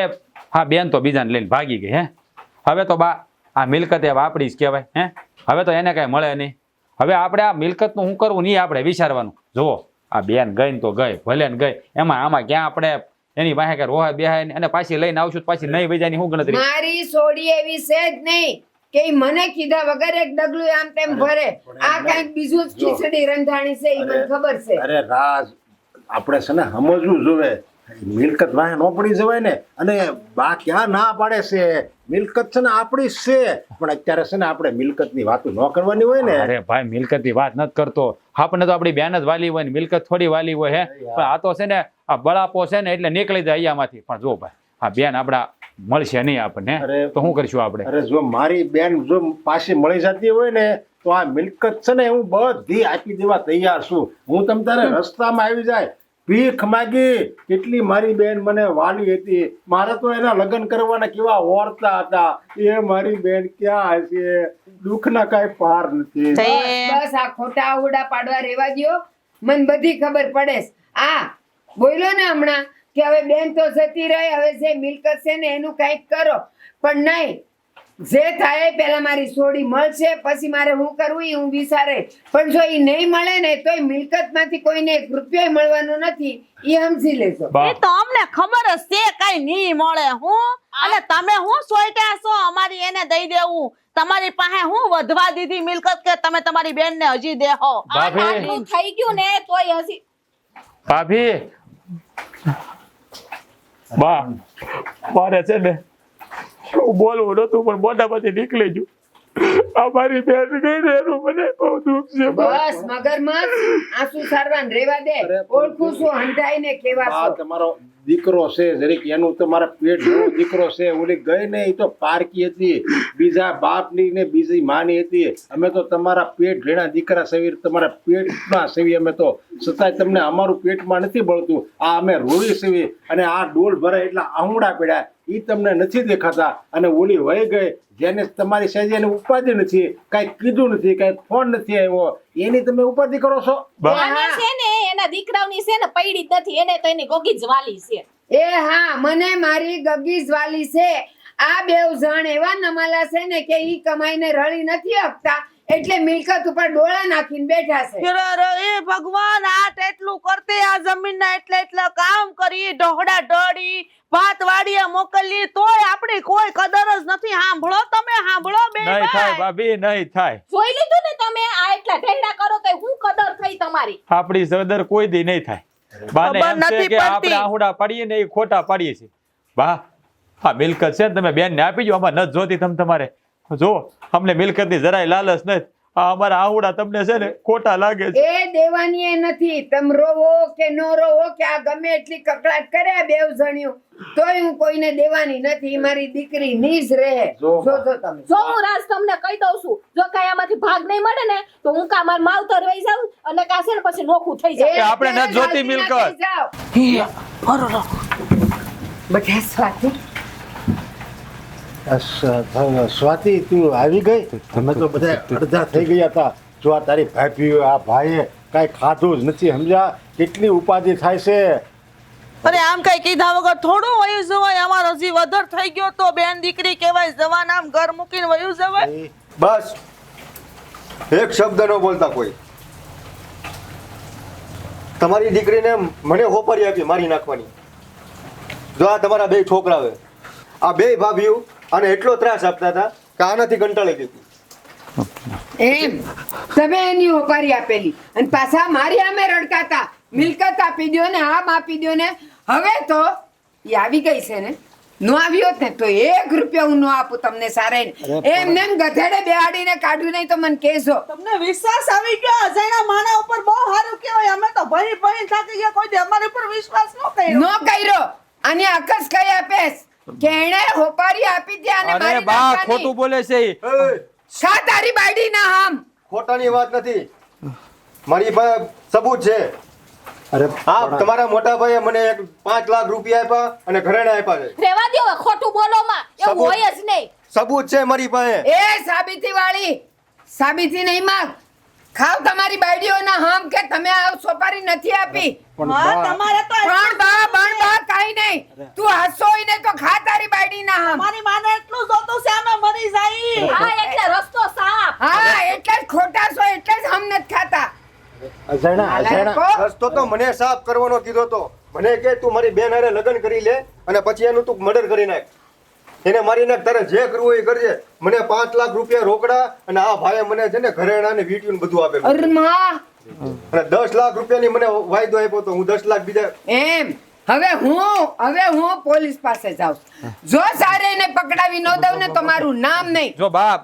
હા બેન તો બીજાને લઈને ભાગી ગઈ. હે હવે તો બા આ મિલકત એ આપણી જ કહેવાય. હે હવે તો એને કઈ મળે નહીં. હવે આપણે આ મિલકતનું શું કરવું નહીં આપણે વિચારવાનું. જુઓ આ બેન ગઈ ને તો ગઈ, ભલે ને ગઈ. આમાં ક્યાં આપણે એની પાસે કે રોહા બેહાય અને પાછી લઈને આવશું પાછી નહીં વૈજાની શું ગણતરી? મારી સોડી એવી છે જ નહીં કે ઈ મને કીધા વગર એક ડગલું આમ તેમ ભરે. આ કઈક બીજું જ ખીચડી રંધાણી છે, ઈ મને ખબર છે. અરે રાજ, આપણે છે ને સમજવું જોવે. મિલકત વાહે નો પડી જવાય ને. અને બા ક્યાં ના પાડે છે, મિલકત છે ને આપણી જ છે. પણ અત્યારે છે ને આપણે મિલકતની વાતો ન કરવાની હોય ને. અરે ભાઈ મિલકતની વાત નથી કરતો. આપણને તો આપણી બેન જ વાલી હોય ને મિલકત થોડી વાલી હોય. હે પણ આ તો છે ને આ બળાપો છે ને એટલે નીકળી જાય અહીંયામાંથી. પણ જો ભાઈ આ બેન આપડા મળશે નહીં આપણને, તો શું કરીશું આપણે? અરે જો મારી બેન જો પાછી મળી જતી હોય ને તો આ મિલકત છે ને હું બધી આપી દેવા તૈયાર છું. હું તમ તારે રસ્તામાં આવી જાય ભીખ માગી. કેટલી મારી બેન મને વાલી હતી. મારે તો એના લગ્ન કરવાના કેવા ઓરતા હતા. એ મારી બેન ક્યાં હશે? દુઃખના કાંઈ પાર નથી. બસ આ ખોટા આવડા પાડવા રેવા દ્યો. મને બધી ખબર પડે. આ બોલ્યો ને હમણાં કે હવે બેન તો જતી રહે, હવે જે મિલકત છે ને એનું કંઈક કરો. પણ નહીં, જે થાય એ પહેલા મારી સોડી મળશે, પછી મારે હું કરવું એ હું વિચારે. પણ જો એ નહીં મળે ને તો મિલકતમાંથી કોઈને 1 રૂપિયો મળવાનો નથી, એ સમજી લેજો. બા એ તો અમને ખબર જ છે કઈ નહીં મળે હું અને તમે હું સોઈટ્યા છો અમારી એને દઈ દેવું. તમારી પાસે હું વધવા દીધી મિલકત કે તમે તમારી બેન ને હજી દેહો. ભાભી આટલું થઈ ગયું ને તોય હજી ભાભી બા મારે છે ને હું બોલવું નતું પણ મોઢામાંથી નીકળી ગયું. અમારી બેન ગઈ ને એનું મને બહુ દુઃખ છે બા. બસ મગરમચ્છ આંસુ સારવાન રેવા દે. ઓળખું છું હંધાઈને કેવા આ છો. તમારો દીકરો છે જરીક એનું તમારા પેટ જેવો દીકરો છે. ઓલી ગઈ ને એ તો પારકી હતી, બીજા બાપની ને બીજી માની હતી. અમે તો તમારા પેટ ભેણા દીકરા સેવી, તમારા પેટમાં સેવી અમે તો, છતાંય તમને અમારું પેટમાં નથી બળતું. આ અમે રોવી સેવી અને આ ડોલ ભરાય એટલા આહુડા પડ્યા એ તમને નથી દેખાતા. અને ઓલી વહી ગઈ જેને તમારી સહેજે એને ઉપાધિ નથી, કાંઈ કીધું નથી, કાંઈ ફોન નથી આવ્યો, એની તમે ઉપાધિ કરો છો. આને છે ને એના દીકરાઓની છે ને પૈડી જ નથી, એને તો એની ગોગી જ વાલી છે. એ હા, મને મારી ગગી વાલી છે. આ બેવ જણ એવા નમાલા છે ને કે ઈ કમાઈને રળી નથી આપતા, એટલે મિલકત ઉપર ડોળા નાખીને બેઠા છે. એ ભગવાન આ એટલું કરતે આ જમીનના એટલે કામ કરી ઢોહડા ઢોળી ભાત વાડીએ મોકલી તોય આપણી કોઈ કદર જ નથી. સાંભળો તમે, સાંભળો નહીં થાય બેન. ભાભી, નહીં થાય. જોઈ લીધું ને તમે આ એટલા ઢેડા કરો તો હું કદર થઈ તમારી. આપણી સદર કોઈ દી નહીં થાય. બાને ખબર એમ છે નથી કે આપણે પડતી. આહુડા પાડીએ ને એ ખોટા પાડીએ છીએ. બા આ મિલકત છે ને તમે બેનને આપી દો, આમાં નથી જોતી. તમારે જો અમને મિલકતની જરાય લાલચ નથી. આ અમારા આહુડા તમને છે ને ખોટા લાગે છે. એ દેવાની એ નથી. તમ રોવો કે નો રોવો કે આ ગમે એટલી કકડાટ કરે બેવ જણ્યું, તોય હું કોઈને દેવાની નથી. મારી દીકરી નીજ રહે. જો જોજો તમે. જો હું રાજ તમને કહી દઉં છું, જો કાંઈ આમાંથી ભાગ નહીં મળે ને તો હું કા માર માવતર રહી જાઉં અને કા છે ને પછી નોખું થઈ જાય. એ આપણે નથી જોતી રાજી ના મિલકત. થઈ જાઓ. બધા સ્વાતિ સ્વાતિ તું આવી ગઈ? અમે તો બધા અડધા થઈ ગયા હતા. જો આ તારી ભાભી આ ભાઈએ કાંઈ ખાધું જ નથી, સમજ્યા? કેટલી ઉપાધિ થાય છે. અરે આમ કઈ કીધા વગર થોડું વયું જવાય. અમારો હજી વધર થઈ ગયો તો બેન દીકરી કહેવાય, જવાન આમ ઘર મૂકીને વયું જવાય. બસ એક શબ્દ ન બોલતા કોઈ. તમારી દીકરીને મને હોપારી આપી મારી નાખવાની. જો આ તમારા 2 છોકરાઓ, આ 2 ભાભીઓ અને એટલો ત્રાસ આપતા હતા કે આનાથી કંટાળી ગઈ હતી. એમ તમે એની હોપારી આપેલી અને પાછા મારી આમે રડકાતા મિલકત આપી દો ને આમ આપી દો ને. હવે તો એ આવી ગઈ છે ને, નો આવ્યો ને તો 1 રૂપિયો હું નો આપું તમને સારે. એમને એમ ગધેડે બેહાડીને કાઢ્યું નહીં તો મને કહેજો. તમને વિશ્વાસ આવી ગયો અજાણ્યા માણા ઉપર, બહુ સારું કહેવાય. અમે તો ભઈ ભઈ થાકી ગયા, કોઈ દી અમારી ઉપર વિશ્વાસ ન કર્યો. નો કર્યો અને અકસ કઈ આપેસ કે એણે હોપારી આપી હતી અને અરે મારી બા નાખવાની. ખોટું બોલે છે ઈ. શા તારી બાયડી ના આમ? ખોટાની વાત નથી, મારી પાસે સબૂત છે. અરે હા, તમારા મોટા ભાઈએ મને 5 લાખ રૂપિયા આપ્યા અને ઘરેણા આપ્યા છે. રેવા દ્યો હવે ખોટું બોલોમાં, એવું સબૂત. હોય જ નહીં. સબૂત છે મારી પાસે. એ સાબિતી વાળી સાબિતી નહીં માંગ. ખાવ તમારી બાયડીઓના હામ કે તમે આ સોપારી નથી આપી. હા, તમારે તો પણ બા કાઈ નહીં. તું હસો ને તો ખા તારી બાયડીના હામ. મારી માને એટલું જોતું છે અમે મરી જાય. હા એટલે રસ્તો સાફ. હા એટલે જ ખોટા છો, એટલે જ હમ નથી ખાતા. અજાણા રસ્તો તો મને સાફ કરવાનો કીધો તો. મને કે તું મારી બેન હારે લગ્ન કરી લે અને પછી એનું તું મર્ડર કરી નાખ. એને મારી નાખ, તારે જે કરવું હોય એ કરજે. મને 5 લાખ રૂપિયા રોકડા અને આ ભાઈએ મને છે ને ઘરેણા ને વીંટ્યું ને બધું આપેલું. અરે માં અને 10 લાખ રૂપિયાની મને વાયદો આપ્યો તો હું 10 લાખ બીજા. એમ હવે હું પોલીસ પાસે જાઉં. જો સારે એને પકડાવી ન દઉં ને તો મારું નામ નહીં, જો બા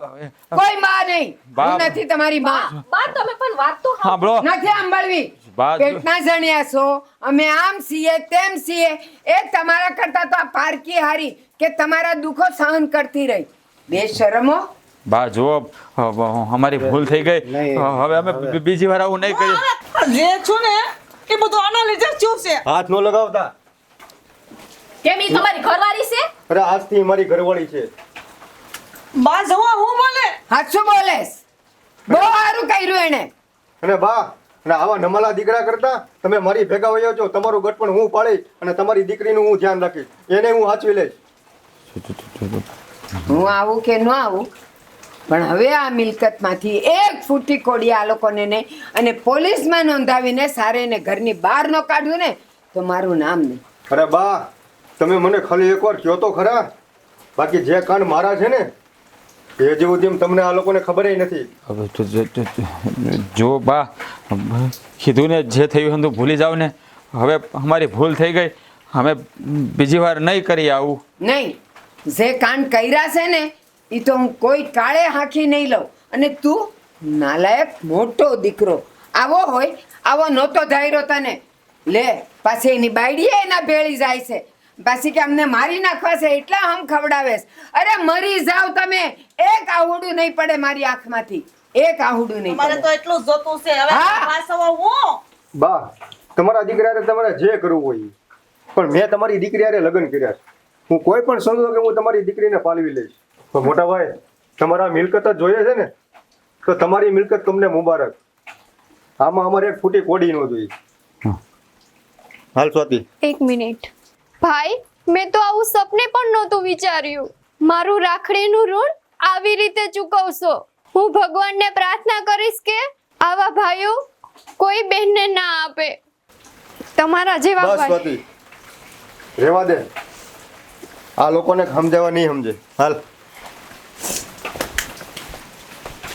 કોઈ માં નહીં. બા. હું નથી તમારી માં. બા તમે પણ વાત તો સાંભળો. નથી સાંભળવી. બા. પેટના જણ્યા છો, અમે આમ છીએ તેમ છીએ. એ તમારા કરતા તો આ પારકી હારી કે તમારા દુઃખો સહન કરતી રહી. બે શરમો. બા જો અમારી ભૂલ થઈ ગઈ. હવે અમે બીજી વાર આવું નહીં કરીએ. જે છું ને એ બધું આના લીધે જ થયું છે. હાથ નો લગાવતા. કેમ ઈ તમારી ઘરવાળી છે? અરે આજથી મારી ઘરવાળી છે. બા જવા હું બોલે. હાચું બોલેસ. બહુ સારું કર્યું એને. અને બા અને આવા નમાલા દીકરા કરતા તમે મારી ભેગા વયો છો, તમારું ગટપણ હું પાડીશ અને તમારી દીકરીનું હું ધ્યાન રાખીશ, એને હું સાચવી લઈશ. હું આવું કે ન આવું, પણ હવે આ મિલકતમાંથી એક ફૂટી કોડી આ લોકોને નહીં, અને પોલીસમાં નોંધાવીને સારે ને ઘરની બહાર ન કાઢ્યું ને તો મારું નામ નહીં. અરે બા, તમે મને ખાલી એકવાર કહો તો ખરા, બાકી જે કાંડ મારા છે ને એ જેવું તેમ તમને આ લોકોને ખબર નથી. હવે જો બા, કીધું ને જે થયું હતું ભૂલી જાવ ને. હવે અમારી ભૂલ થઈ ગઈ, અમે બીજી વાર નહીં કરી આવું. નહીં, જે કાંડ કર્યા છે ને એ તો હું કોઈ કાળે હાંકી નહીં લઉં. અને તું નાલાયક મોટો દીકરો આવો હોય, આવો નહોતો ધાર્યો તને. લે પાછી એની બાયડીએ એના ભેળી જાય છે, પાછી કે અમને મારી નાખવા છે એટલા હમ ખવડાવેશ. અરે મરી જાવ તમે, એક આહુડું નહીં પડે મારી આંખમાંથી, એક આહુડું નહીં મારે પડે. તો એટલું જ જોતું છે હવે હા. પાછો હું બા, તમારા દીકરાને તમારે જે કરવું હોય ઈ. પણ મેં તમારી દીકરી હારે લગ્ન કર્યા છે. હું કોઈ પણ સમજો કે હું તમારી દીકરીને પાલવી લઈશ. પણ મોટા ભાઈ, તમારા મિલકત જ જોઈએ છે ને તો તમારી મિલકત તમને મુબારક. આમાં અમારે એક ફૂટી કોડી ન જોઈએ. હાલ સ્વાતિ, એક મિનિટ ભાઈ, મેં તો આવું સપને પણ નહોતું વિચાર્યું. મારું રાખડીનું ઋણ આવી રીતે ચૂકવશો. હું ભગવાનને પ્રાર્થના કરીશ કે આવા ભાઈઓ કોઈ બહેનને ના આપે. તમારા જેવા બસ ભાઈ. સ્વાતિ, રેવા દે. આ લોકોને સમજાવવા નહીં સમજે. હાલ.